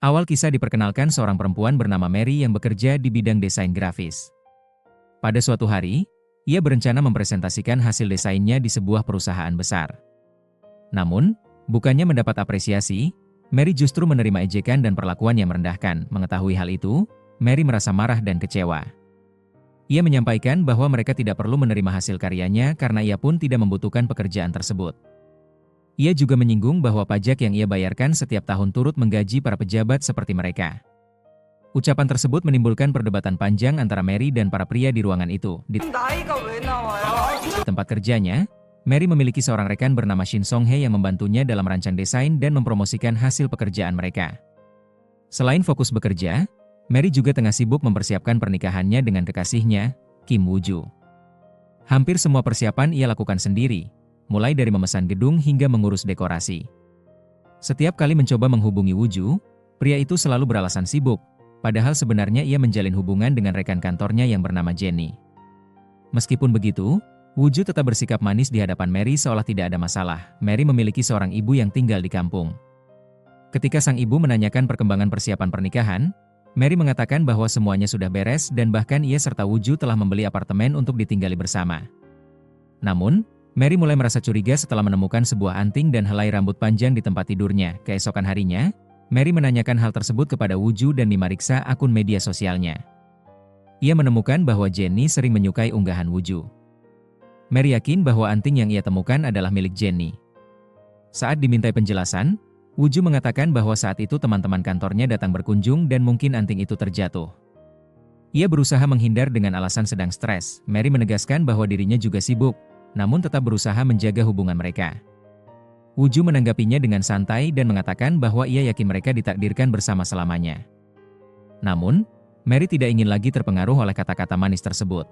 Awal kisah diperkenalkan seorang perempuan bernama Mary yang bekerja di bidang desain grafis. Pada suatu hari, ia berencana mempresentasikan hasil desainnya di sebuah perusahaan besar. Namun, bukannya mendapat apresiasi, Mary justru menerima ejekan dan perlakuan yang merendahkan. Mengetahui hal itu, Mary merasa marah dan kecewa. Ia menyampaikan bahwa mereka tidak perlu menerima hasil karyanya karena ia pun tidak membutuhkan pekerjaan tersebut. Ia juga menyinggung bahwa pajak yang ia bayarkan setiap tahun turut menggaji para pejabat seperti mereka. Ucapan tersebut menimbulkan perdebatan panjang antara Mary dan para pria di ruangan itu. Di tempat kerjanya, Mary memiliki seorang rekan bernama Shin Song-hye yang membantunya dalam merancang desain dan mempromosikan hasil pekerjaan mereka. Selain fokus bekerja, Mary juga tengah sibuk mempersiapkan pernikahannya dengan kekasihnya, Kim Woo-joo. Hampir semua persiapan ia lakukan sendiri, mulai dari memesan gedung hingga mengurus dekorasi. Setiap kali mencoba menghubungi Woo-joo, pria itu selalu beralasan sibuk, padahal sebenarnya ia menjalin hubungan dengan rekan kantornya yang bernama Jenny. Meskipun begitu, Woo-joo tetap bersikap manis di hadapan Mary seolah tidak ada masalah. Mary memiliki seorang ibu yang tinggal di kampung. Ketika sang ibu menanyakan perkembangan persiapan pernikahan, Mary mengatakan bahwa semuanya sudah beres dan bahkan ia serta Woo-joo telah membeli apartemen untuk ditinggali bersama. Namun, Mary mulai merasa curiga setelah menemukan sebuah anting dan helai rambut panjang di tempat tidurnya. Keesokan harinya, Mary menanyakan hal tersebut kepada Woo-joo dan memeriksa akun media sosialnya. Ia menemukan bahwa Jenny sering menyukai unggahan Woo-joo. Mary yakin bahwa anting yang ia temukan adalah milik Jenny. Saat dimintai penjelasan, Woo-joo mengatakan bahwa saat itu teman-teman kantornya datang berkunjung dan mungkin anting itu terjatuh. Ia berusaha menghindar dengan alasan sedang stres. Mary menegaskan bahwa dirinya juga sibuk, namun tetap berusaha menjaga hubungan mereka. Woo-joo menanggapinya dengan santai dan mengatakan bahwa ia yakin mereka ditakdirkan bersama selamanya. Namun, Mary tidak ingin lagi terpengaruh oleh kata-kata manis tersebut.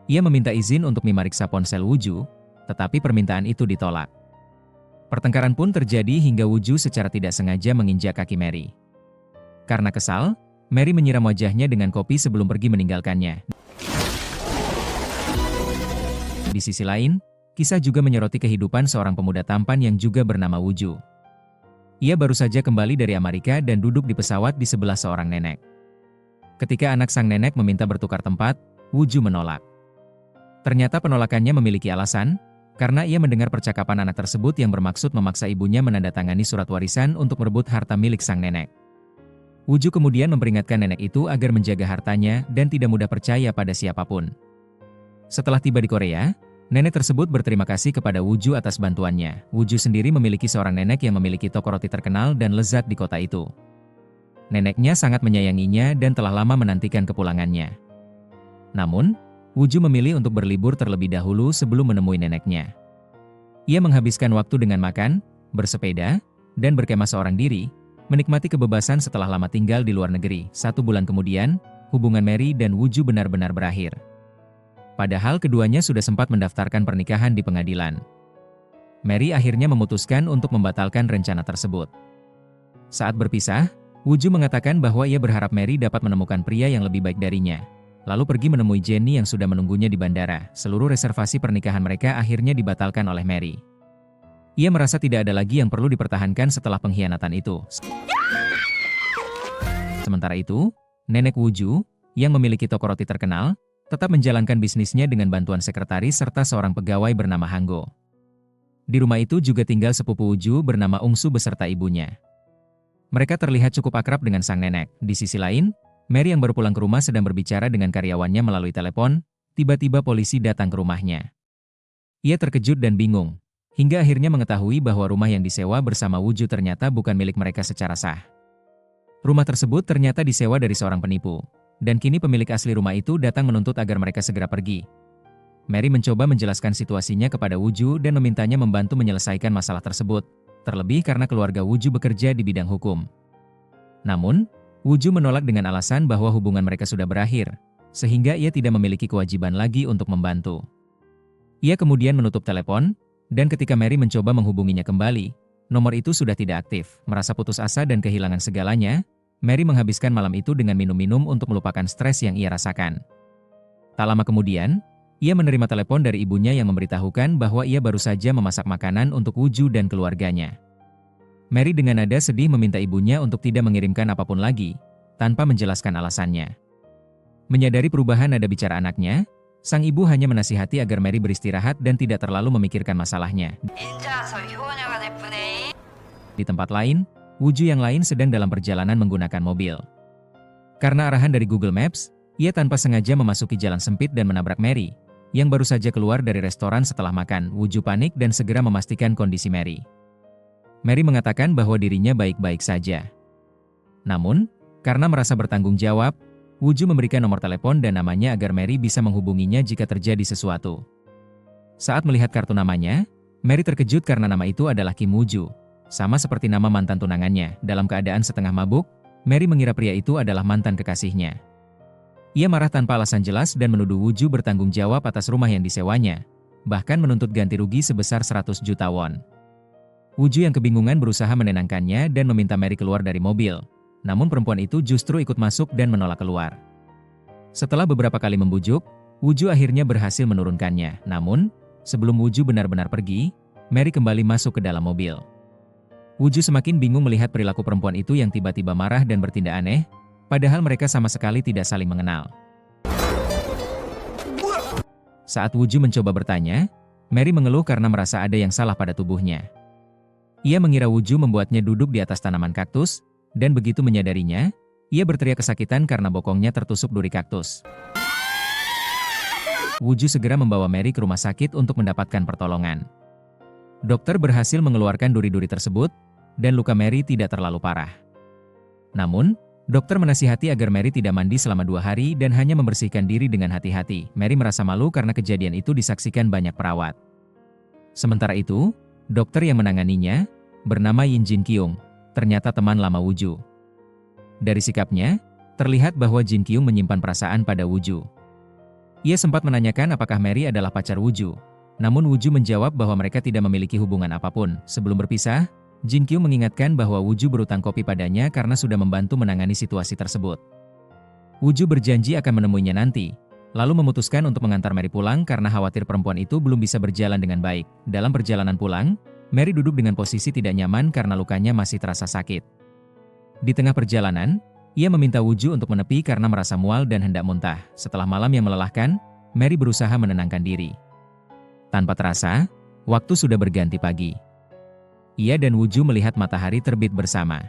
Ia meminta izin untuk memeriksa ponsel Woo-joo, tetapi permintaan itu ditolak. Pertengkaran pun terjadi hingga Woo-joo secara tidak sengaja menginjak kaki Mary. Karena kesal, Mary menyiram wajahnya dengan kopi sebelum pergi meninggalkannya. Di sisi lain, kisah juga menyoroti kehidupan seorang pemuda tampan yang juga bernama Woo-joo. Ia baru saja kembali dari Amerika dan duduk di pesawat di sebelah seorang nenek. Ketika anak sang nenek meminta bertukar tempat, Woo-joo menolak. Ternyata penolakannya memiliki alasan, karena ia mendengar percakapan anak tersebut yang bermaksud memaksa ibunya menandatangani surat warisan untuk merebut harta milik sang nenek. Woo-joo kemudian memperingatkan nenek itu agar menjaga hartanya dan tidak mudah percaya pada siapapun. Setelah tiba di Korea, nenek tersebut berterima kasih kepada Woo-joo atas bantuannya. Woo-joo sendiri memiliki seorang nenek yang memiliki toko roti terkenal dan lezat di kota itu. Neneknya sangat menyayanginya dan telah lama menantikan kepulangannya. Namun, Woo-joo memilih untuk berlibur terlebih dahulu sebelum menemui neneknya. Ia menghabiskan waktu dengan makan, bersepeda, dan berkemah seorang diri, menikmati kebebasan setelah lama tinggal di luar negeri. 1 bulan kemudian, hubungan Mary dan Woo-joo benar-benar berakhir. Padahal keduanya sudah sempat mendaftarkan pernikahan di pengadilan. Mary akhirnya memutuskan untuk membatalkan rencana tersebut. Saat berpisah, Woo-joo mengatakan bahwa ia berharap Mary dapat menemukan pria yang lebih baik darinya. Lalu pergi menemui Jenny yang sudah menunggunya di bandara. Seluruh reservasi pernikahan mereka akhirnya dibatalkan oleh Mary. Ia merasa tidak ada lagi yang perlu dipertahankan setelah pengkhianatan itu. Sementara itu, nenek Woo-joo, yang memiliki toko roti terkenal, tetap menjalankan bisnisnya dengan bantuan sekretaris serta seorang pegawai bernama Hanggo. Di rumah itu juga tinggal sepupu Woo-joo bernama Ung-soo beserta ibunya. Mereka terlihat cukup akrab dengan sang nenek. Di sisi lain, Mary yang baru pulang ke rumah sedang berbicara dengan karyawannya melalui telepon, tiba-tiba polisi datang ke rumahnya. Ia terkejut dan bingung, hingga akhirnya mengetahui bahwa rumah yang disewa bersama Woo-joo ternyata bukan milik mereka secara sah. Rumah tersebut ternyata disewa dari seorang penipu, dan kini pemilik asli rumah itu datang menuntut agar mereka segera pergi. Mary mencoba menjelaskan situasinya kepada Woo-joo dan memintanya membantu menyelesaikan masalah tersebut, terlebih karena keluarga Woo-joo bekerja di bidang hukum. Namun, Woo-joo menolak dengan alasan bahwa hubungan mereka sudah berakhir, sehingga ia tidak memiliki kewajiban lagi untuk membantu. Ia kemudian menutup telepon, dan ketika Mary mencoba menghubunginya kembali, nomor itu sudah tidak aktif. Merasa putus asa dan kehilangan segalanya, Mary menghabiskan malam itu dengan minum-minum untuk melupakan stres yang ia rasakan. Tak lama kemudian, ia menerima telepon dari ibunya yang memberitahukan bahwa ia baru saja memasak makanan untuk Woo-joo dan keluarganya. Mary dengan nada sedih meminta ibunya untuk tidak mengirimkan apapun lagi, tanpa menjelaskan alasannya. Menyadari perubahan nada bicara anaknya, sang ibu hanya menasihati agar Mary beristirahat dan tidak terlalu memikirkan masalahnya. Di tempat lain, Wooju yang lain sedang dalam perjalanan menggunakan mobil. Karena arahan dari Google Maps, ia tanpa sengaja memasuki jalan sempit dan menabrak Mary, yang baru saja keluar dari restoran setelah makan. Wooju panik dan segera memastikan kondisi Mary. Mary mengatakan bahwa dirinya baik-baik saja. Namun, karena merasa bertanggung jawab, Wooju memberikan nomor telepon dan namanya agar Mary bisa menghubunginya jika terjadi sesuatu. Saat melihat kartu namanya, Mary terkejut karena nama itu adalah Kim Wooju, sama seperti nama mantan tunangannya. Dalam keadaan setengah mabuk, Mary mengira pria itu adalah mantan kekasihnya. Ia marah tanpa alasan jelas dan menuduh Wooju bertanggung jawab atas rumah yang disewanya, bahkan menuntut ganti rugi sebesar 100 juta won. Wooju yang kebingungan berusaha menenangkannya dan meminta Mary keluar dari mobil. Namun perempuan itu justru ikut masuk dan menolak keluar. Setelah beberapa kali membujuk, Wooju akhirnya berhasil menurunkannya. Namun, sebelum Wooju benar-benar pergi, Mary kembali masuk ke dalam mobil. Wooju semakin bingung melihat perilaku perempuan itu yang tiba-tiba marah dan bertindak aneh, padahal mereka sama sekali tidak saling mengenal. Saat Wooju mencoba bertanya, Mary mengeluh karena merasa ada yang salah pada tubuhnya. Ia mengira Wooju membuatnya duduk di atas tanaman kaktus, dan begitu menyadarinya, ia berteriak kesakitan karena bokongnya tertusuk duri kaktus. Wooju segera membawa Mary ke rumah sakit untuk mendapatkan pertolongan. Dokter berhasil mengeluarkan duri-duri tersebut, dan luka Mary tidak terlalu parah. Namun, dokter menasihati agar Mary tidak mandi selama 2 hari dan hanya membersihkan diri dengan hati-hati. Mary merasa malu karena kejadian itu disaksikan banyak perawat. Sementara itu, dokter yang menanganinya, bernama Yin Jin Kyung, ternyata teman lama Wooju. Dari sikapnya, terlihat bahwa Jin Kyung menyimpan perasaan pada Wooju. Ia sempat menanyakan apakah Mary adalah pacar Wooju. Namun Wooju menjawab bahwa mereka tidak memiliki hubungan apapun. Sebelum berpisah, Jin Kyung mengingatkan bahwa Wooju berutang kopi padanya karena sudah membantu menangani situasi tersebut. Wooju berjanji akan menemuinya nanti, lalu memutuskan untuk mengantar Mary pulang karena khawatir perempuan itu belum bisa berjalan dengan baik. Dalam perjalanan pulang, Mary duduk dengan posisi tidak nyaman karena lukanya masih terasa sakit. Di tengah perjalanan, ia meminta Wooju untuk menepi karena merasa mual dan hendak muntah. Setelah malam yang melelahkan, Mary berusaha menenangkan diri. Tanpa terasa, waktu sudah berganti pagi. Ia dan Wooju melihat matahari terbit bersama.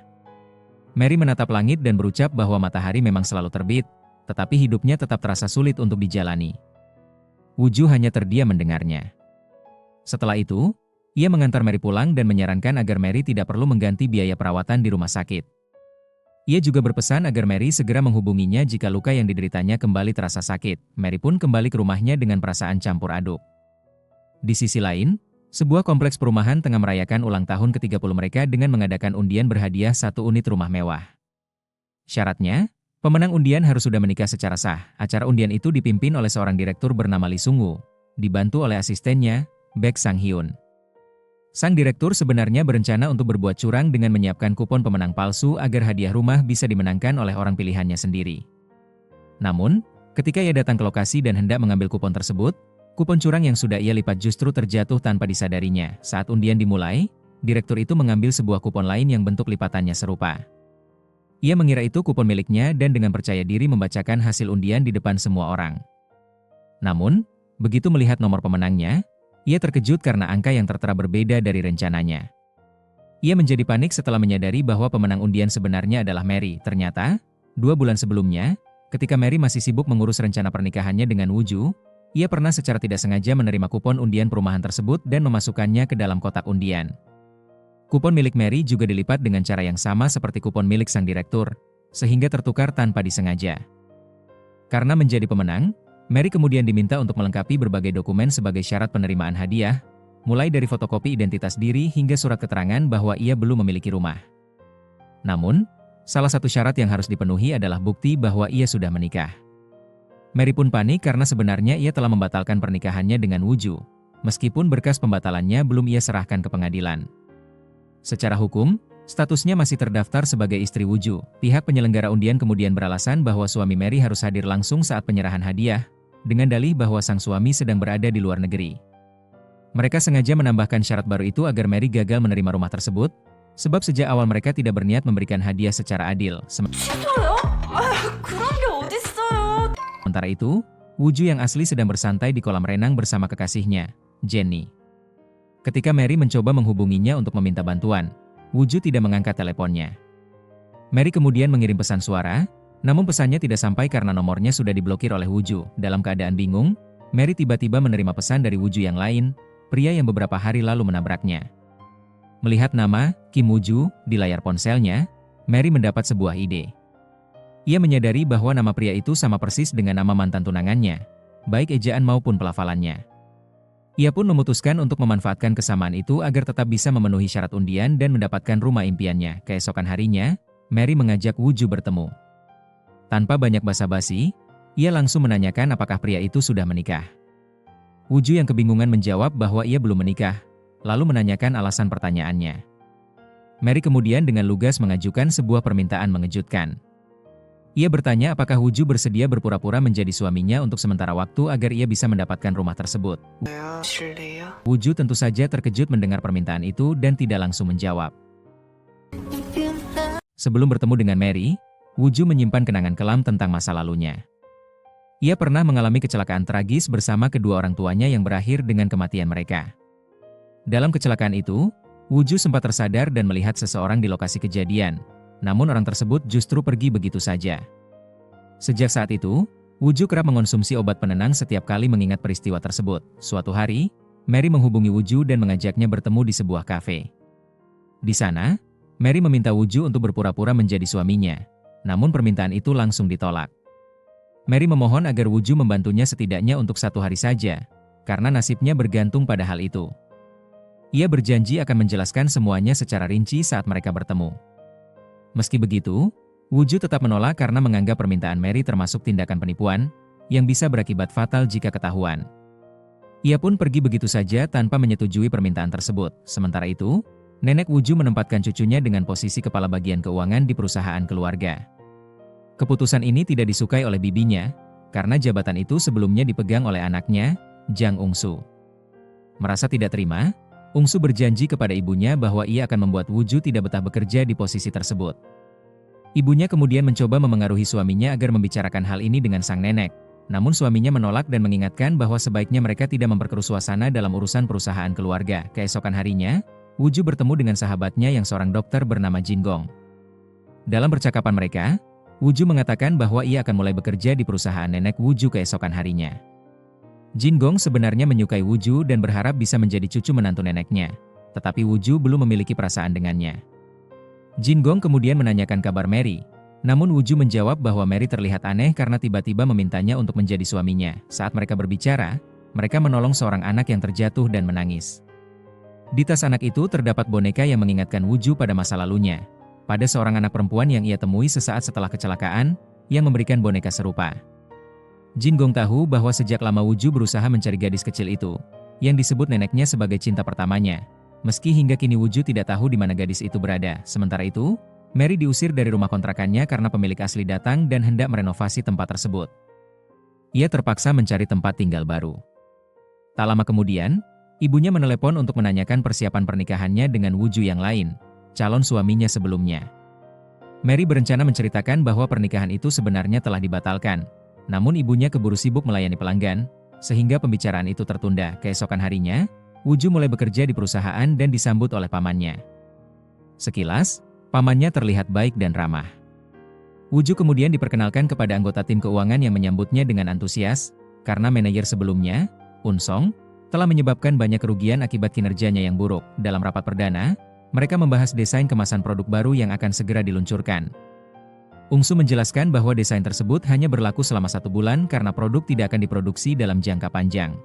Mary menatap langit dan berucap bahwa matahari memang selalu terbit, tetapi hidupnya tetap terasa sulit untuk dijalani. Wooju hanya terdiam mendengarnya. Setelah itu, ia mengantar Mary pulang dan menyarankan agar Mary tidak perlu mengganti biaya perawatan di rumah sakit. Ia juga berpesan agar Mary segera menghubunginya jika luka yang dideritanya kembali terasa sakit. Mary pun kembali ke rumahnya dengan perasaan campur aduk. Di sisi lain, sebuah kompleks perumahan tengah merayakan ulang tahun ke-30 mereka dengan mengadakan undian berhadiah 1 unit rumah mewah. Syaratnya, pemenang undian harus sudah menikah secara sah. Acara undian itu dipimpin oleh seorang direktur bernama Lee Sung-woo, dibantu oleh asistennya, Baek Sang-hyun. Sang direktur sebenarnya berencana untuk berbuat curang dengan menyiapkan kupon pemenang palsu agar hadiah rumah bisa dimenangkan oleh orang pilihannya sendiri. Namun, ketika ia datang ke lokasi dan hendak mengambil kupon tersebut, kupon curang yang sudah ia lipat justru terjatuh tanpa disadarinya. Saat undian dimulai, direktur itu mengambil sebuah kupon lain yang bentuk lipatannya serupa. Ia mengira itu kupon miliknya dan dengan percaya diri membacakan hasil undian di depan semua orang. Namun, begitu melihat nomor pemenangnya, ia terkejut karena angka yang tertera berbeda dari rencananya. Ia menjadi panik setelah menyadari bahwa pemenang undian sebenarnya adalah Mary. Ternyata, 2 bulan sebelumnya, ketika Mary masih sibuk mengurus rencana pernikahannya dengan Wooju, ia pernah secara tidak sengaja menerima kupon undian perumahan tersebut dan memasukkannya ke dalam kotak undian. Kupon milik Mary juga dilipat dengan cara yang sama seperti kupon milik sang direktur, sehingga tertukar tanpa disengaja. Karena menjadi pemenang, Mary kemudian diminta untuk melengkapi berbagai dokumen sebagai syarat penerimaan hadiah, mulai dari fotokopi identitas diri hingga surat keterangan bahwa ia belum memiliki rumah. Namun, salah satu syarat yang harus dipenuhi adalah bukti bahwa ia sudah menikah. Mary pun panik karena sebenarnya ia telah membatalkan pernikahannya dengan Wooju, meskipun berkas pembatalannya belum ia serahkan ke pengadilan. Secara hukum, statusnya masih terdaftar sebagai istri Wooju. Pihak penyelenggara undian kemudian beralasan bahwa suami Mary harus hadir langsung saat penyerahan hadiah, dengan dalih bahwa sang suami sedang berada di luar negeri. Mereka sengaja menambahkan syarat baru itu agar Mary gagal menerima rumah tersebut, Sebab sejak awal mereka tidak berniat memberikan hadiah secara adil. 싫어요? 그런 게 어딨어요. Sementara itu, Woo-ju yang asli sedang bersantai di kolam renang bersama kekasihnya, Jenny. Ketika Mary mencoba menghubunginya untuk meminta bantuan, Woo-ju tidak mengangkat teleponnya. Mary kemudian mengirim pesan suara, namun pesannya tidak sampai karena nomornya sudah diblokir oleh Woo-ju. Dalam keadaan bingung, Mary tiba-tiba menerima pesan dari Woo-ju yang lain, pria yang beberapa hari lalu menabraknya. Melihat nama, Kim Woo-ju, di layar ponselnya, Mary mendapat sebuah ide. Ia menyadari bahwa nama pria itu sama persis dengan nama mantan tunangannya, baik ejaan maupun pelafalannya. Ia pun memutuskan untuk memanfaatkan kesamaan itu agar tetap bisa memenuhi syarat undian dan mendapatkan rumah impiannya. Keesokan harinya, Mary mengajak Woo-ju bertemu. Tanpa banyak basa-basi, ia langsung menanyakan apakah pria itu sudah menikah. Woo-ju yang kebingungan menjawab bahwa ia belum menikah, lalu menanyakan alasan pertanyaannya. Mary kemudian dengan lugas mengajukan sebuah permintaan mengejutkan. Ia bertanya apakah Woo-ju bersedia berpura-pura menjadi suaminya untuk sementara waktu agar ia bisa mendapatkan rumah tersebut. Woo-ju tentu saja terkejut mendengar permintaan itu dan tidak langsung menjawab. Sebelum bertemu dengan Mary, Woo-ju menyimpan kenangan kelam tentang masa lalunya. Ia pernah mengalami kecelakaan tragis bersama kedua orang tuanya yang berakhir dengan kematian mereka. Dalam kecelakaan itu, Woo-ju sempat tersadar dan melihat seseorang di lokasi kejadian. Namun orang tersebut justru pergi begitu saja. Sejak saat itu, Woo-ju kerap mengonsumsi obat penenang setiap kali mengingat peristiwa tersebut. Suatu hari, Mary menghubungi Woo-ju dan mengajaknya bertemu di sebuah kafe. Di sana, Mary meminta Woo-ju untuk berpura-pura menjadi suaminya. Namun permintaan itu langsung ditolak. Mary memohon agar Woo-ju membantunya setidaknya untuk 1 hari saja, karena nasibnya bergantung pada hal itu. Ia berjanji akan menjelaskan semuanya secara rinci saat mereka bertemu. Meski begitu, Woo-ju tetap menolak karena menganggap permintaan Mary termasuk tindakan penipuan, yang bisa berakibat fatal jika ketahuan. Ia pun pergi begitu saja tanpa menyetujui permintaan tersebut. Sementara itu, nenek Woo-ju menempatkan cucunya dengan posisi kepala bagian keuangan di perusahaan keluarga. Keputusan ini tidak disukai oleh bibinya, karena jabatan itu sebelumnya dipegang oleh anaknya, Jang Ung-su. Merasa tidak terima, Ung-su berjanji kepada ibunya bahwa ia akan membuat Woo-ju tidak betah bekerja di posisi tersebut. Ibunya kemudian mencoba memengaruhi suaminya agar membicarakan hal ini dengan sang nenek. Namun suaminya menolak dan mengingatkan bahwa sebaiknya mereka tidak memperkeruh suasana dalam urusan perusahaan keluarga. Keesokan harinya, Woo-ju bertemu dengan sahabatnya yang seorang dokter bernama Jin Gong. Dalam percakapan mereka, Woo-ju mengatakan bahwa ia akan mulai bekerja di perusahaan nenek Woo-ju keesokan harinya. Jin Gong sebenarnya menyukai Woo-ju dan berharap bisa menjadi cucu menantu neneknya, tetapi Woo-ju belum memiliki perasaan dengannya. Jin Gong kemudian menanyakan kabar Mary, namun Woo-ju menjawab bahwa Mary terlihat aneh karena tiba-tiba memintanya untuk menjadi suaminya. Saat mereka berbicara, mereka menolong seorang anak yang terjatuh dan menangis. Di tas anak itu terdapat boneka yang mengingatkan Woo-ju pada masa lalunya, pada seorang anak perempuan yang ia temui sesaat setelah kecelakaan, yang memberikan boneka serupa. Jin Gong tahu bahwa sejak lama Woo-ju berusaha mencari gadis kecil itu, yang disebut neneknya sebagai cinta pertamanya. Meski hingga kini Woo-ju tidak tahu di mana gadis itu berada. Sementara itu, Mary diusir dari rumah kontrakannya karena pemilik asli datang dan hendak merenovasi tempat tersebut. Ia terpaksa mencari tempat tinggal baru. Tak lama kemudian, ibunya menelepon untuk menanyakan persiapan pernikahannya dengan Woo-ju yang lain, calon suaminya sebelumnya. Mary berencana menceritakan bahwa pernikahan itu sebenarnya telah dibatalkan. Namun ibunya keburu sibuk melayani pelanggan, sehingga pembicaraan itu tertunda. Keesokan harinya, Woo-ju mulai bekerja di perusahaan dan disambut oleh pamannya. Sekilas, pamannya terlihat baik dan ramah. Woo-ju kemudian diperkenalkan kepada anggota tim keuangan yang menyambutnya dengan antusias, karena manajer sebelumnya, Un-song, telah menyebabkan banyak kerugian akibat kinerjanya yang buruk. Dalam rapat perdana, mereka membahas desain kemasan produk baru yang akan segera diluncurkan. Ung-su menjelaskan bahwa desain tersebut hanya berlaku selama 1 bulan karena produk tidak akan diproduksi dalam jangka panjang.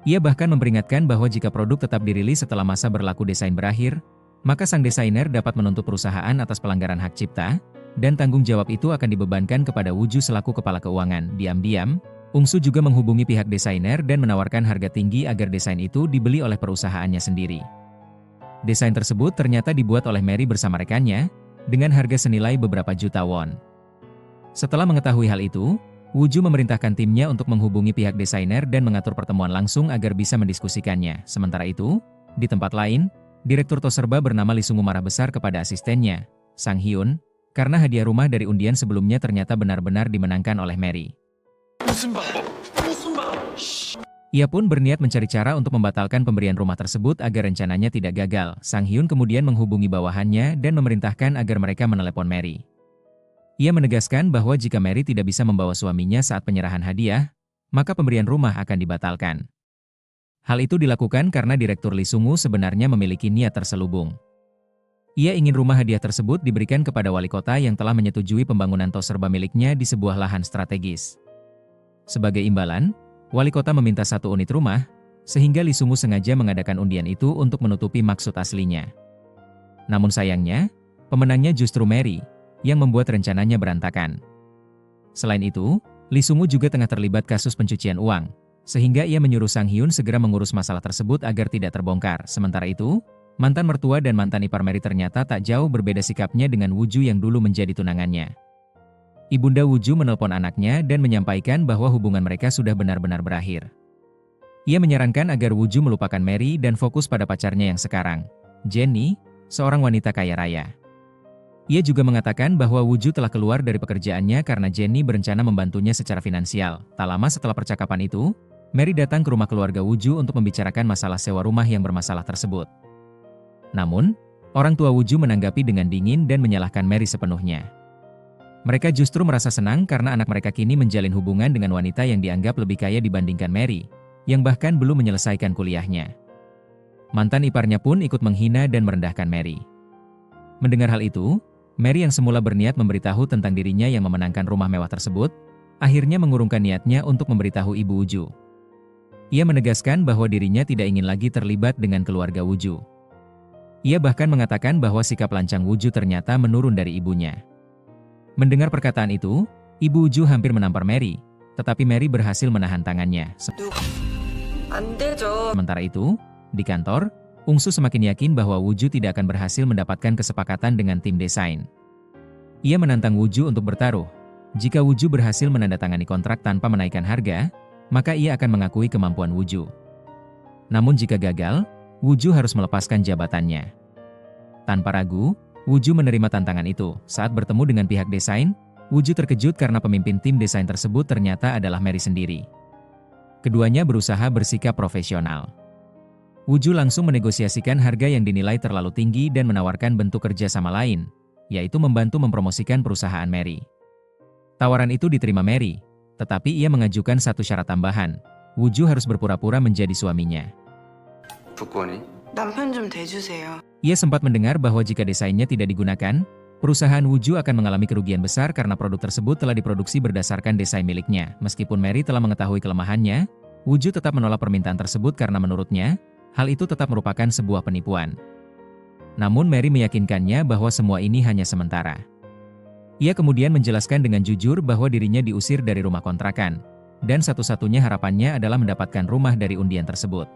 Ia bahkan memperingatkan bahwa jika produk tetap dirilis setelah masa berlaku desain berakhir, maka sang desainer dapat menuntut perusahaan atas pelanggaran hak cipta, dan tanggung jawab itu akan dibebankan kepada Woo-ju selaku kepala keuangan. Diam-diam, Ung-su juga menghubungi pihak desainer dan menawarkan harga tinggi agar desain itu dibeli oleh perusahaannya sendiri. Desain tersebut ternyata dibuat oleh Mary bersama rekannya, dengan harga senilai beberapa juta won. Setelah mengetahui hal itu, Woo-ju memerintahkan timnya untuk menghubungi pihak desainer dan mengatur pertemuan langsung agar bisa mendiskusikannya. Sementara itu, di tempat lain, Direktur Toserba bernama Lee Sungu marah besar kepada asistennya, Sang Hyun, karena hadiah rumah dari undian sebelumnya ternyata benar-benar dimenangkan oleh Mary. Ia pun berniat mencari cara untuk membatalkan pemberian rumah tersebut agar rencananya tidak gagal. Sang Hyun kemudian menghubungi bawahannya dan memerintahkan agar mereka menelepon Mary. Ia menegaskan bahwa jika Mary tidak bisa membawa suaminya saat penyerahan hadiah, maka pemberian rumah akan dibatalkan. Hal itu dilakukan karena Direktur Lee Sungu sebenarnya memiliki niat terselubung. Ia ingin rumah hadiah tersebut diberikan kepada wali kota yang telah menyetujui pembangunan Toserba miliknya di sebuah lahan strategis. Sebagai imbalan, wali kota meminta 1 unit rumah, sehingga Lee Sungu sengaja mengadakan undian itu untuk menutupi maksud aslinya. Namun sayangnya, pemenangnya justru Mary, yang membuat rencananya berantakan. Selain itu, Lee Sungu juga tengah terlibat kasus pencucian uang, sehingga ia menyuruh Sang Hyun segera mengurus masalah tersebut agar tidak terbongkar. Sementara itu, mantan mertua dan mantan ipar Mary ternyata tak jauh berbeda sikapnya dengan Woo-ju yang dulu menjadi tunangannya. Ibunda Woo-ju menelpon anaknya dan menyampaikan bahwa hubungan mereka sudah benar-benar berakhir. Ia menyarankan agar Woo-ju melupakan Mary dan fokus pada pacarnya yang sekarang, Jennie, seorang wanita kaya raya. Ia juga mengatakan bahwa Woo-ju telah keluar dari pekerjaannya karena Jennie berencana membantunya secara finansial. Tak lama setelah percakapan itu, Mary datang ke rumah keluarga Woo-ju untuk membicarakan masalah sewa rumah yang bermasalah tersebut. Namun, orang tua Woo-ju menanggapi dengan dingin dan menyalahkan Mary sepenuhnya. Mereka justru merasa senang karena anak mereka kini menjalin hubungan dengan wanita yang dianggap lebih kaya dibandingkan Mary, yang bahkan belum menyelesaikan kuliahnya. Mantan iparnya pun ikut menghina dan merendahkan Mary. Mendengar hal itu, Mary yang semula berniat memberitahu tentang dirinya yang memenangkan rumah mewah tersebut, akhirnya mengurungkan niatnya untuk memberitahu ibu Woo-ju. Ia menegaskan bahwa dirinya tidak ingin lagi terlibat dengan keluarga Woo-ju. Ia bahkan mengatakan bahwa sikap lancang Woo-ju ternyata menurun dari ibunya. Mendengar perkataan itu, ibu Woo-ju hampir menampar Mary, tetapi Mary berhasil menahan tangannya. Sementara itu, di kantor, Ungsu semakin yakin bahwa Woo-ju tidak akan berhasil mendapatkan kesepakatan dengan tim desain. Ia menantang Woo-ju untuk bertaruh. Jika Woo-ju berhasil menandatangani kontrak tanpa menaikkan harga, maka ia akan mengakui kemampuan Woo-ju. Namun jika gagal, Woo-ju harus melepaskan jabatannya. Tanpa ragu, Woo-ju menerima tantangan itu. Saat bertemu dengan pihak desain, Woo-ju terkejut karena pemimpin tim desain tersebut ternyata adalah Mary sendiri. Keduanya berusaha bersikap profesional. Woo-ju langsung menegosiasikan harga yang dinilai terlalu tinggi dan menawarkan bentuk kerja sama lain, yaitu membantu mempromosikan perusahaan Mary. Tawaran itu diterima Mary, tetapi ia mengajukan satu syarat tambahan. Woo-ju harus berpura-pura menjadi suaminya. 남편 좀 대주세요. Ia sempat mendengar bahwa jika desainnya tidak digunakan, perusahaan Woo-ju akan mengalami kerugian besar karena produk tersebut telah diproduksi berdasarkan desain miliknya. Meskipun Mary telah mengetahui kelemahannya, Woo-ju tetap menolak permintaan tersebut karena menurutnya, hal itu tetap merupakan sebuah penipuan. Namun Mary meyakinkannya bahwa semua ini hanya sementara. Ia kemudian menjelaskan dengan jujur bahwa dirinya diusir dari rumah kontrakan, dan satu-satunya harapannya adalah mendapatkan rumah dari undian tersebut.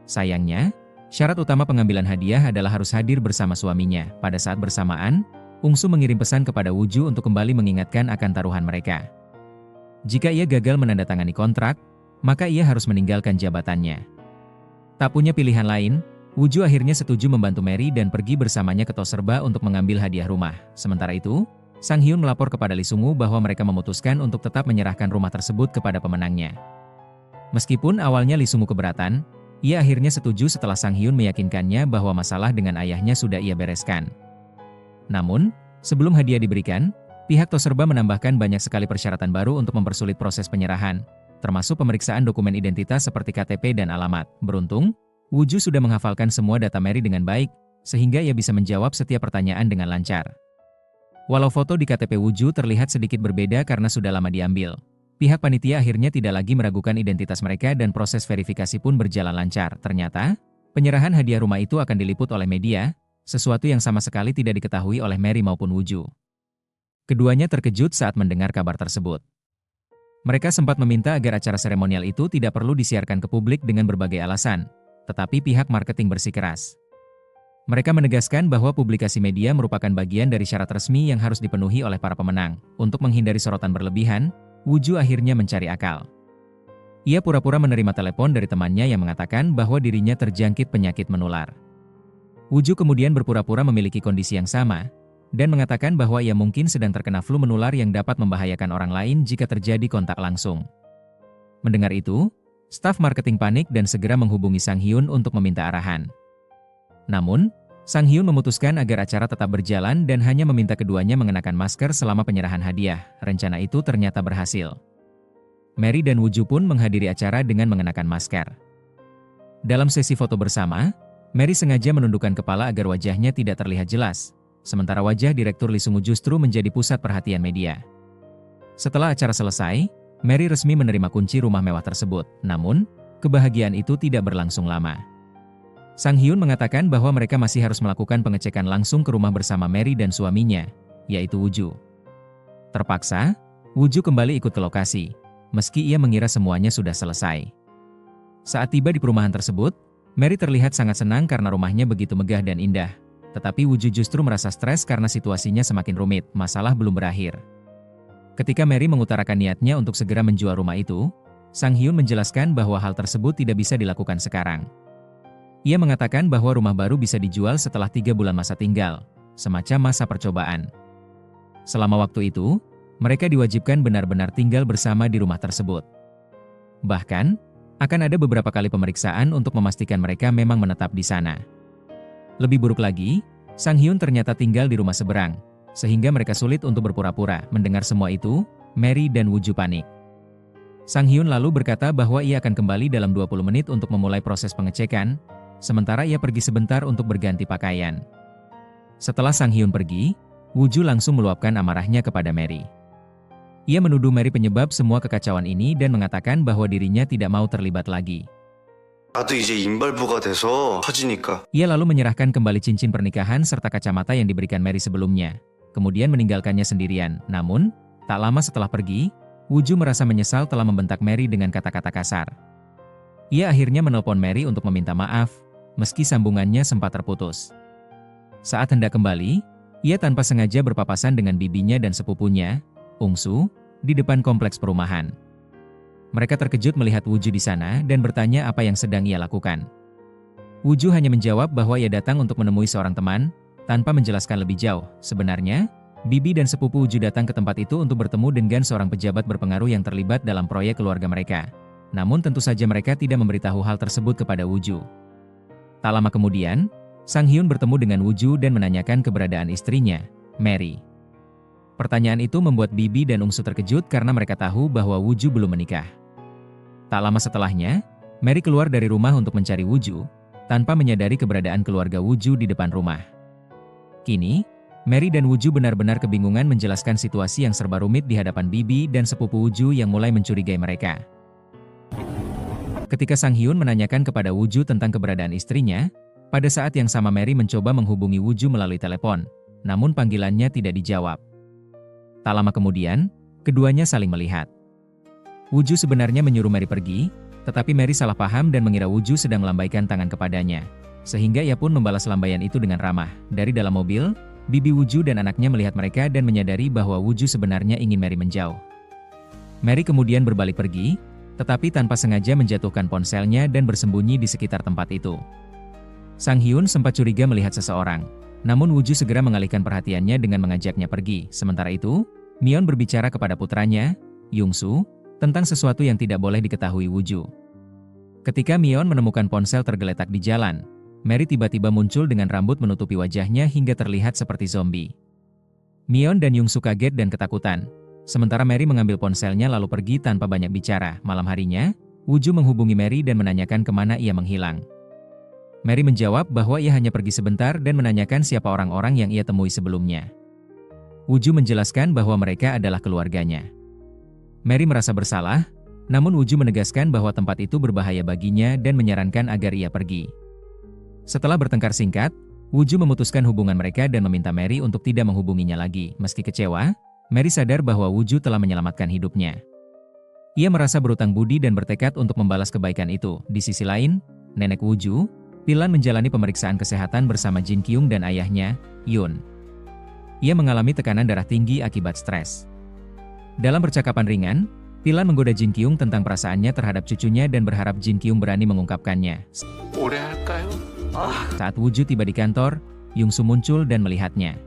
Sayangnya, syarat utama pengambilan hadiah adalah harus hadir bersama suaminya. Pada saat bersamaan, Ungsu mengirim pesan kepada Woo-ju untuk kembali mengingatkan akan taruhan mereka. Jika ia gagal menandatangani kontrak, maka ia harus meninggalkan jabatannya. Tak punya pilihan lain, Woo-ju akhirnya setuju membantu Mary dan pergi bersamanya ke Toserba untuk mengambil hadiah rumah. Sementara itu, Sang Hyun melapor kepada Lee Sungu bahwa mereka memutuskan untuk tetap menyerahkan rumah tersebut kepada pemenangnya. Meskipun awalnya Lee Sungu keberatan, ia akhirnya setuju setelah Sang Hyun meyakinkannya bahwa masalah dengan ayahnya sudah ia bereskan. Namun, sebelum hadiah diberikan, pihak Toserba menambahkan banyak sekali persyaratan baru untuk mempersulit proses penyerahan, termasuk pemeriksaan dokumen identitas seperti KTP dan alamat. Beruntung, Woo-ju sudah menghafalkan semua data Mary dengan baik, sehingga ia bisa menjawab setiap pertanyaan dengan lancar. Walau foto di KTP Woo-ju terlihat sedikit berbeda karena sudah lama diambil, pihak panitia akhirnya tidak lagi meragukan identitas mereka dan proses verifikasi pun berjalan lancar. Ternyata, penyerahan hadiah rumah itu akan diliput oleh media, sesuatu yang sama sekali tidak diketahui oleh Mary maupun Woo-ju. Keduanya terkejut saat mendengar kabar tersebut. Mereka sempat meminta agar acara seremonial itu tidak perlu disiarkan ke publik dengan berbagai alasan, tetapi pihak marketing bersikeras. Mereka menegaskan bahwa publikasi media merupakan bagian dari syarat resmi yang harus dipenuhi oleh para pemenang. Untuk menghindari sorotan berlebihan, Woo-ju akhirnya mencari akal. Ia pura-pura menerima telepon dari temannya yang mengatakan bahwa dirinya terjangkit penyakit menular. Woo-ju kemudian berpura-pura memiliki kondisi yang sama, dan mengatakan bahwa ia mungkin sedang terkena flu menular yang dapat membahayakan orang lain jika terjadi kontak langsung. Mendengar itu, staf marketing panik dan segera menghubungi Sang Hyun untuk meminta arahan. Namun, Sang Hyun memutuskan agar acara tetap berjalan dan hanya meminta keduanya mengenakan masker selama penyerahan hadiah. Rencana itu ternyata berhasil. Mary dan Woo-ju pun menghadiri acara dengan mengenakan masker. Dalam sesi foto bersama, Mary sengaja menundukkan kepala agar wajahnya tidak terlihat jelas, sementara wajah Direktur Lee Sung-woo justru menjadi pusat perhatian media. Setelah acara selesai, Mary resmi menerima kunci rumah mewah tersebut, namun, kebahagiaan itu tidak berlangsung lama. Sang Hyun mengatakan bahwa mereka masih harus melakukan pengecekan langsung ke rumah bersama Mary dan suaminya, yaitu Woo-ju. Terpaksa, Woo-ju kembali ikut ke lokasi, meski ia mengira semuanya sudah selesai. Saat tiba di perumahan tersebut, Mary terlihat sangat senang karena rumahnya begitu megah dan indah. Tetapi Woo-ju justru merasa stres karena situasinya semakin rumit, masalah belum berakhir. Ketika Mary mengutarakan niatnya untuk segera menjual rumah itu, Sang Hyun menjelaskan bahwa hal tersebut tidak bisa dilakukan sekarang. Ia mengatakan bahwa rumah baru bisa dijual setelah 3 bulan masa tinggal, semacam masa percobaan. Selama waktu itu, mereka diwajibkan benar-benar tinggal bersama di rumah tersebut. Bahkan, akan ada beberapa kali pemeriksaan untuk memastikan mereka memang menetap di sana. Lebih buruk lagi, Sang Hyun ternyata tinggal di rumah seberang, sehingga mereka sulit untuk berpura-pura. Mendengar semua itu, Mary dan Woo-ju panik. Sang Hyun lalu berkata bahwa ia akan kembali dalam 20 menit untuk memulai proses pengecekan, sementara ia pergi sebentar untuk berganti pakaian. Setelah Sang Hyun pergi, Woo-ju langsung meluapkan amarahnya kepada Mary. Ia menuduh Mary penyebab semua kekacauan ini dan mengatakan bahwa dirinya tidak mau terlibat lagi. 나도 이제 인발부가 돼서 터지니까. Ia lalu menyerahkan kembali cincin pernikahan serta kacamata yang diberikan Mary sebelumnya, kemudian meninggalkannya sendirian. Namun, tak lama setelah pergi, Woo-ju merasa menyesal telah membentak Mary dengan kata-kata kasar. Ia akhirnya menelpon Mary untuk meminta maaf, meski sambungannya sempat terputus. Saat hendak kembali, ia tanpa sengaja berpapasan dengan bibinya dan sepupunya, Ung-su, di depan kompleks perumahan. Mereka terkejut melihat Woo-ju di sana dan bertanya apa yang sedang ia lakukan. Woo-ju hanya menjawab bahwa ia datang untuk menemui seorang teman, tanpa menjelaskan lebih jauh. Sebenarnya, bibi dan sepupu Woo-ju datang ke tempat itu untuk bertemu dengan seorang pejabat berpengaruh yang terlibat dalam proyek keluarga mereka. Namun tentu saja mereka tidak memberitahu hal tersebut kepada Woo-ju. Tak lama kemudian, Sang Hyun bertemu dengan Woo-ju dan menanyakan keberadaan istrinya, Mary. Pertanyaan itu membuat bibi dan Ung-su terkejut karena mereka tahu bahwa Woo-ju belum menikah. Tak lama setelahnya, Mary keluar dari rumah untuk mencari Woo-ju, tanpa menyadari keberadaan keluarga Woo-ju di depan rumah. Kini, Mary dan Woo-ju benar-benar kebingungan menjelaskan situasi yang serba rumit di hadapan bibi dan sepupu Woo-ju yang mulai mencurigai mereka. Ketika Sang Hyun menanyakan kepada Woo-ju tentang keberadaan istrinya, pada saat yang sama Mary mencoba menghubungi Woo-ju melalui telepon, namun panggilannya tidak dijawab. Tak lama kemudian, keduanya saling melihat. Woo-ju sebenarnya menyuruh Mary pergi, tetapi Mary salah paham dan mengira Woo-ju sedang melambaikan tangan kepadanya. Sehingga ia pun membalas lambaian itu dengan ramah. Dari dalam mobil, bibi Woo-ju dan anaknya melihat mereka dan menyadari bahwa Woo-ju sebenarnya ingin Mary menjauh. Mary kemudian berbalik pergi, tetapi tanpa sengaja menjatuhkan ponselnya dan bersembunyi di sekitar tempat itu. Sang Hyun sempat curiga melihat seseorang. Namun Woo-ju segera mengalihkan perhatiannya dengan mengajaknya pergi. Sementara itu, Myeon berbicara kepada putranya, Young-su, tentang sesuatu yang tidak boleh diketahui Woo-ju. Ketika Myeon menemukan ponsel tergeletak di jalan, Mary tiba-tiba muncul dengan rambut menutupi wajahnya hingga terlihat seperti zombie. Myeon dan Young-su kaget dan ketakutan. Sementara Mary mengambil ponselnya lalu pergi tanpa banyak bicara. Malam harinya, Woo-ju menghubungi Mary dan menanyakan kemana ia menghilang. Mary menjawab bahwa ia hanya pergi sebentar dan menanyakan siapa orang-orang yang ia temui sebelumnya. Woo-ju menjelaskan bahwa mereka adalah keluarganya. Mary merasa bersalah, namun Woo-ju menegaskan bahwa tempat itu berbahaya baginya dan menyarankan agar ia pergi. Setelah bertengkar singkat, Woo-ju memutuskan hubungan mereka dan meminta Mary untuk tidak menghubunginya lagi. Meski kecewa, Mary sadar bahwa Woo-ju telah menyelamatkan hidupnya. Ia merasa berutang budi dan bertekad untuk membalas kebaikan itu. Di sisi lain, nenek Woo-ju, Pilan menjalani pemeriksaan kesehatan bersama Jin Kyung dan ayahnya, Yoon. Ia mengalami tekanan darah tinggi akibat stres. Dalam percakapan ringan, Pilan menggoda Jin Kyung tentang perasaannya terhadap cucunya dan berharap Jin Kyung berani mengungkapkannya. 오래 할까요? Saat Woo-ju tiba di kantor, Young-soo muncul dan melihatnya.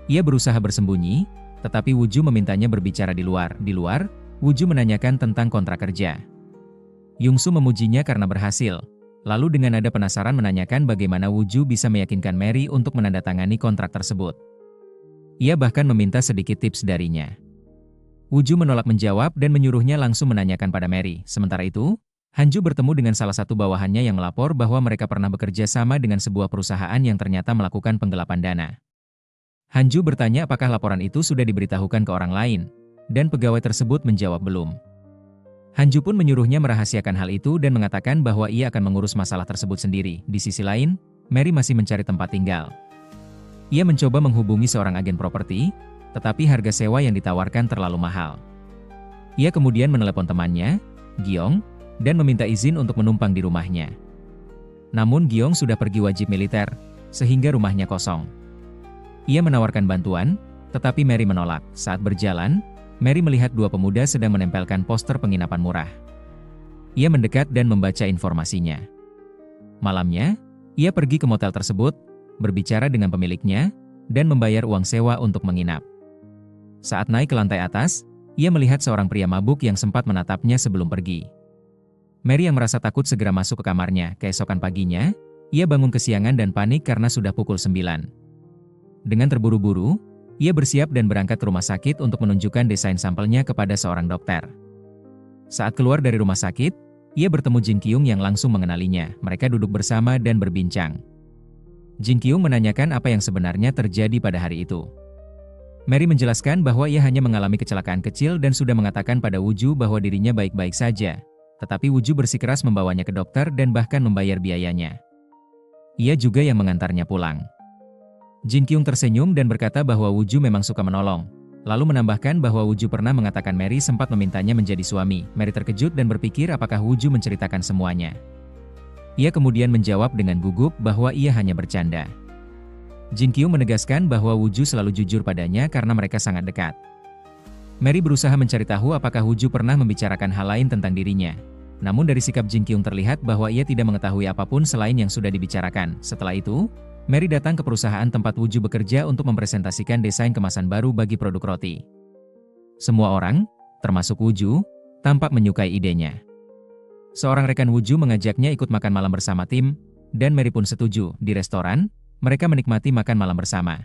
Ia berusaha bersembunyi, tetapi Woo-ju memintanya berbicara di luar. Di luar, Woo-ju menanyakan tentang kontrak kerja. Young-soo memujinya karena berhasil, lalu dengan nada penasaran menanyakan bagaimana Woo-ju bisa meyakinkan Mary untuk menandatangani kontrak tersebut. Ia bahkan meminta sedikit tips darinya. Woo-ju menolak menjawab dan menyuruhnya langsung menanyakan pada Mary. Sementara itu, Han-ju bertemu dengan salah satu bawahannya yang melapor bahwa mereka pernah bekerja sama dengan sebuah perusahaan yang ternyata melakukan penggelapan dana. Han-ju bertanya apakah laporan itu sudah diberitahukan ke orang lain, dan pegawai tersebut menjawab belum. Han-ju pun menyuruhnya merahasiakan hal itu dan mengatakan bahwa ia akan mengurus masalah tersebut sendiri. Di sisi lain, Mary masih mencari tempat tinggal. Ia mencoba menghubungi seorang agen properti, tetapi harga sewa yang ditawarkan terlalu mahal. Ia kemudian menelepon temannya, Gyong, dan meminta izin untuk menumpang di rumahnya. Namun Gyong sudah pergi wajib militer, sehingga rumahnya kosong. Ia menawarkan bantuan, tetapi Mary menolak. Saat berjalan, Mary melihat dua pemuda sedang menempelkan poster penginapan murah. Ia mendekat dan membaca informasinya. Malamnya, ia pergi ke motel tersebut, berbicara dengan pemiliknya, dan membayar uang sewa untuk menginap. Saat naik ke lantai atas, ia melihat seorang pria mabuk yang sempat menatapnya sebelum pergi. Mary yang merasa takut segera masuk ke kamarnya. Keesokan paginya, ia bangun kesiangan dan panik karena sudah pukul 9. Dengan terburu-buru, ia bersiap dan berangkat ke rumah sakit untuk menunjukkan desain sampelnya kepada seorang dokter. Saat keluar dari rumah sakit, ia bertemu Jin Kyung yang langsung mengenalinya. Mereka duduk bersama dan berbincang. Jin Kyung menanyakan apa yang sebenarnya terjadi pada hari itu. Mary menjelaskan bahwa ia hanya mengalami kecelakaan kecil dan sudah mengatakan pada Woo-ju bahwa dirinya baik-baik saja. Tetapi Woo-ju bersikeras membawanya ke dokter dan bahkan membayar biayanya. Ia juga yang mengantarnya pulang. Jin Kyung tersenyum dan berkata bahwa Woo-ju memang suka menolong. Lalu menambahkan bahwa Woo-ju pernah mengatakan Mary sempat memintanya menjadi suami. Mary terkejut dan berpikir apakah Woo-ju menceritakan semuanya. Ia kemudian menjawab dengan gugup bahwa ia hanya bercanda. Jin Kyung menegaskan bahwa Woo-ju selalu jujur padanya karena mereka sangat dekat. Mary berusaha mencari tahu apakah Woo-ju pernah membicarakan hal lain tentang dirinya. Namun dari sikap Jin Kyung terlihat bahwa ia tidak mengetahui apapun selain yang sudah dibicarakan. Setelah itu, Mary datang ke perusahaan tempat Woo-ju bekerja untuk mempresentasikan desain kemasan baru bagi produk roti. Semua orang, termasuk Woo-ju, tampak menyukai idenya. Seorang rekan Woo-ju mengajaknya ikut makan malam bersama tim, dan Mary pun setuju. Di restoran, mereka menikmati makan malam bersama.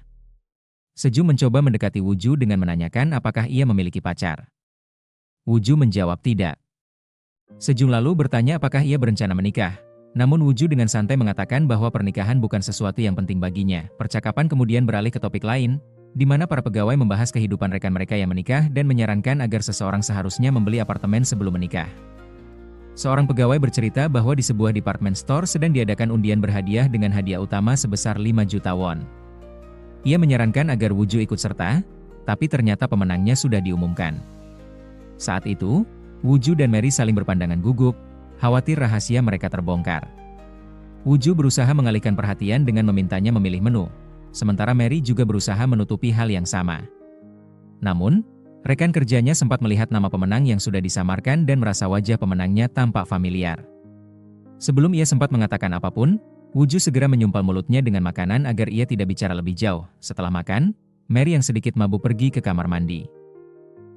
Sejung mencoba mendekati Woo-ju dengan menanyakan apakah ia memiliki pacar. Woo-ju menjawab tidak. Sejung lalu bertanya apakah ia berencana menikah. Namun Woo-ju dengan santai mengatakan bahwa pernikahan bukan sesuatu yang penting baginya. Percakapan kemudian beralih ke topik lain, di mana para pegawai membahas kehidupan rekan mereka yang menikah dan menyarankan agar seseorang seharusnya membeli apartemen sebelum menikah. Seorang pegawai bercerita bahwa di sebuah department store sedang diadakan undian berhadiah dengan hadiah utama sebesar 5 juta won. Ia menyarankan agar Woo-ju ikut serta, tapi ternyata pemenangnya sudah diumumkan. Saat itu, Woo-ju dan Mary saling berpandangan gugup, khawatir rahasia mereka terbongkar. Woo-ju berusaha mengalihkan perhatian dengan memintanya memilih menu, sementara Mary juga berusaha menutupi hal yang sama. Namun, rekan kerjanya sempat melihat nama pemenang yang sudah disamarkan dan merasa wajah pemenangnya tampak familiar. Sebelum ia sempat mengatakan apapun, Woo-ju segera menyumpal mulutnya dengan makanan agar ia tidak bicara lebih jauh. Setelah makan, Mary yang sedikit mabuk pergi ke kamar mandi.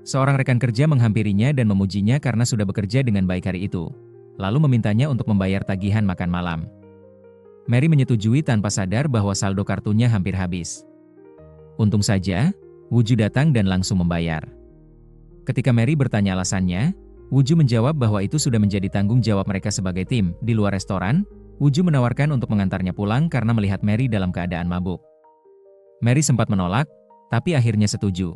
Seorang rekan kerja menghampirinya dan memujinya karena sudah bekerja dengan baik hari itu, lalu memintanya untuk membayar tagihan makan malam. Mary menyetujui tanpa sadar bahwa saldo kartunya hampir habis. Untung saja, Woo-ju datang dan langsung membayar. Ketika Mary bertanya alasannya, Woo-ju menjawab bahwa itu sudah menjadi tanggung jawab mereka sebagai tim. Di luar restoran, Woo-ju menawarkan untuk mengantarnya pulang karena melihat Mary dalam keadaan mabuk. Mary sempat menolak, tapi akhirnya setuju.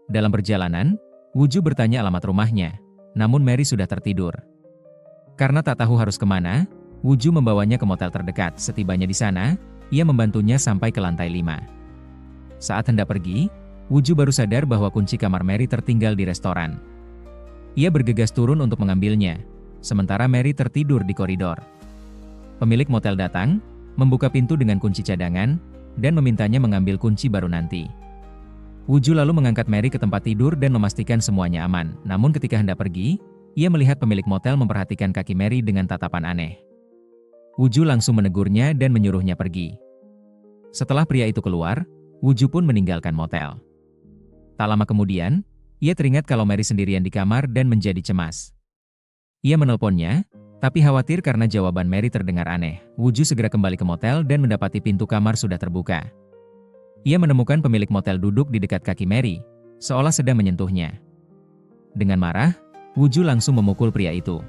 Dalam perjalanan, Woo-ju bertanya alamat rumahnya, namun Mary sudah tertidur. Karena tak tahu harus kemana, Woo-ju membawanya ke motel terdekat. Setibanya di sana, ia membantunya sampai ke lantai 5. Saat hendak pergi, Woo-ju baru sadar bahwa kunci kamar Mary tertinggal di restoran. Ia bergegas turun untuk mengambilnya, sementara Mary tertidur di koridor. Pemilik motel datang, membuka pintu dengan kunci cadangan, dan memintanya mengambil kunci baru nanti. Woo-ju lalu mengangkat Mary ke tempat tidur dan memastikan semuanya aman. Namun ketika hendak pergi, ia melihat pemilik motel memperhatikan kaki Mary dengan tatapan aneh. Woo-ju langsung menegurnya dan menyuruhnya pergi. Setelah pria itu keluar, Woo-ju pun meninggalkan motel. Tak lama kemudian, ia teringat kalau Mary sendirian di kamar dan menjadi cemas. Ia menelponnya, tapi khawatir karena jawaban Mary terdengar aneh. Woo-ju segera kembali ke motel dan mendapati pintu kamar sudah terbuka. Ia menemukan pemilik motel duduk di dekat kaki Mary, seolah sedang menyentuhnya. Dengan marah, Woo-ju langsung memukul pria itu.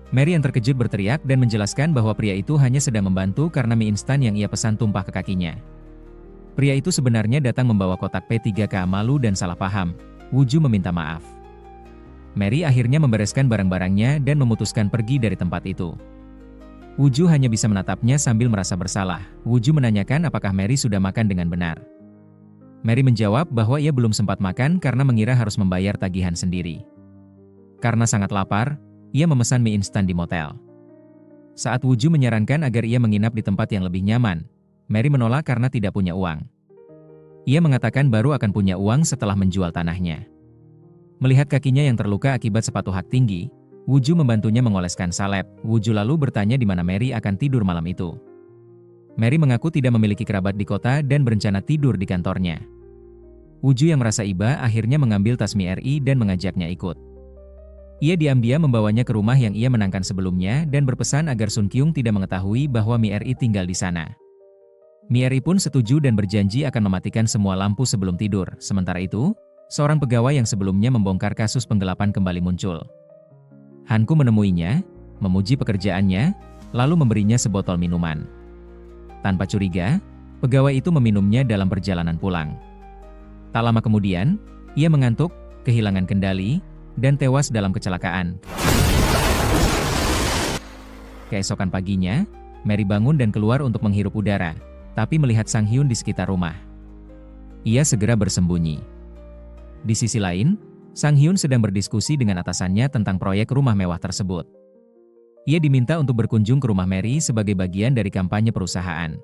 Mary yang terkejut berteriak dan menjelaskan bahwa pria itu hanya sedang membantu karena mie instan yang ia pesan tumpah ke kakinya. Pria itu sebenarnya datang membawa kotak P3K. Malu dan salah paham, Woo-ju meminta maaf. Mary akhirnya membereskan barang-barangnya dan memutuskan pergi dari tempat itu. Woo-ju hanya bisa menatapnya sambil merasa bersalah. Woo-ju menanyakan apakah Mary sudah makan dengan benar. Mary menjawab bahwa ia belum sempat makan karena mengira harus membayar tagihan sendiri. Karena sangat lapar, ia memesan mie instan di motel. Saat Woo-ju menyarankan agar ia menginap di tempat yang lebih nyaman, Mary menolak karena tidak punya uang. Ia mengatakan baru akan punya uang setelah menjual tanahnya. Melihat kakinya yang terluka akibat sepatu hak tinggi, Woo-ju membantunya mengoleskan salep. Woo-ju lalu bertanya di mana Mary akan tidur malam itu. Mary mengaku tidak memiliki kerabat di kota dan berencana tidur di kantornya. Woo-ju yang merasa iba akhirnya mengambil tas Mary dan mengajaknya ikut. Ia diam-diam membawanya ke rumah yang ia menangkan sebelumnya dan berpesan agar Sun Kyung tidak mengetahui bahwa Mary tinggal di sana. Mary pun setuju dan berjanji akan mematikan semua lampu sebelum tidur. Sementara itu, seorang pegawai yang sebelumnya membongkar kasus penggelapan kembali muncul. Han-ku menemuinya, memuji pekerjaannya, lalu memberinya sebotol minuman. Tanpa curiga, pegawai itu meminumnya dalam perjalanan pulang. Tak lama kemudian, ia mengantuk, kehilangan kendali, dan tewas dalam kecelakaan. Keesokan paginya, Mary bangun dan keluar untuk menghirup udara, tapi melihat Sang Hyun di sekitar rumah. Ia segera bersembunyi. Di sisi lain, Sang Hyun sedang berdiskusi dengan atasannya tentang proyek rumah mewah tersebut. Ia diminta untuk berkunjung ke rumah Mary sebagai bagian dari kampanye perusahaan.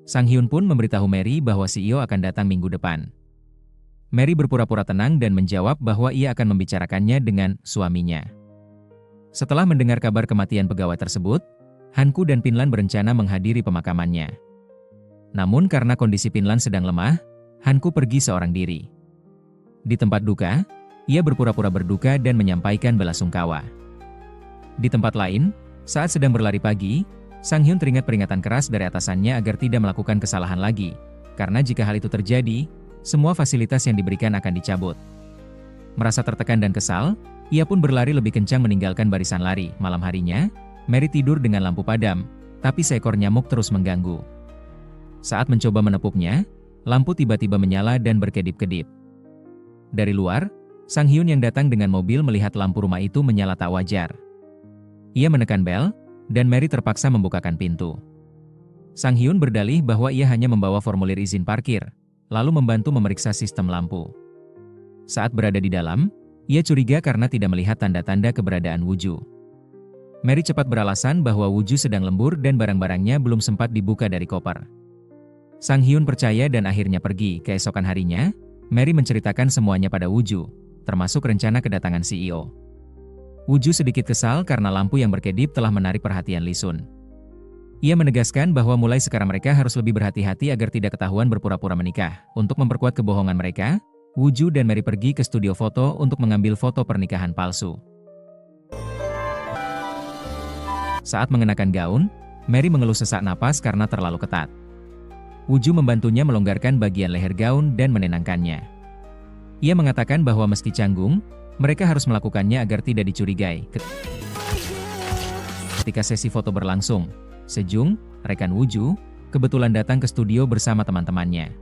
Sang Hyun pun memberitahu Mary bahwa CEO akan datang minggu depan. Mary berpura-pura tenang dan menjawab bahwa ia akan membicarakannya dengan suaminya. Setelah mendengar kabar kematian pegawai tersebut, Han-ku dan Pinlan berencana menghadiri pemakamannya. Namun karena kondisi Pinlan sedang lemah, Han-ku pergi seorang diri. Di tempat duka, ia berpura-pura berduka dan menyampaikan belasungkawa. Di tempat lain, saat sedang berlari pagi, Sang Hyun teringat peringatan keras dari atasannya agar tidak melakukan kesalahan lagi, karena jika hal itu terjadi, semua fasilitas yang diberikan akan dicabut. Merasa tertekan dan kesal, ia pun berlari lebih kencang meninggalkan barisan lari. Malam harinya, Mary tidur dengan lampu padam, tapi seekor nyamuk terus mengganggu. Saat mencoba menepuknya, lampu tiba-tiba menyala dan berkedip-kedip. Dari luar, Sang Hyun yang datang dengan mobil melihat lampu rumah itu menyala tak wajar. Ia menekan bel, dan Mary terpaksa membukakan pintu. Sang Hyun berdalih bahwa ia hanya membawa formulir izin parkir, lalu membantu memeriksa sistem lampu. Saat berada di dalam, ia curiga karena tidak melihat tanda-tanda keberadaan Woo-ju. Mary cepat beralasan bahwa Woo-ju sedang lembur dan barang-barangnya belum sempat dibuka dari koper. Sang Hyun percaya dan akhirnya pergi. Keesokan harinya, Mary menceritakan semuanya pada Woo-ju, termasuk rencana kedatangan CEO. Woo-ju sedikit kesal karena lampu yang berkedip telah menarik perhatian Lee Sun. Ia menegaskan bahwa mulai sekarang mereka harus lebih berhati-hati agar tidak ketahuan berpura-pura menikah. Untuk memperkuat kebohongan mereka, Woo-ju dan Mary pergi ke studio foto untuk mengambil foto pernikahan palsu. Saat mengenakan gaun, Mary mengeluh sesak napas karena terlalu ketat. Woo-ju membantunya melonggarkan bagian leher gaun dan menenangkannya. Ia mengatakan bahwa meski canggung, mereka harus melakukannya agar tidak dicurigai. Ketika sesi foto berlangsung, Sejung, rekan Woo-ju, kebetulan datang ke studio bersama teman-temannya.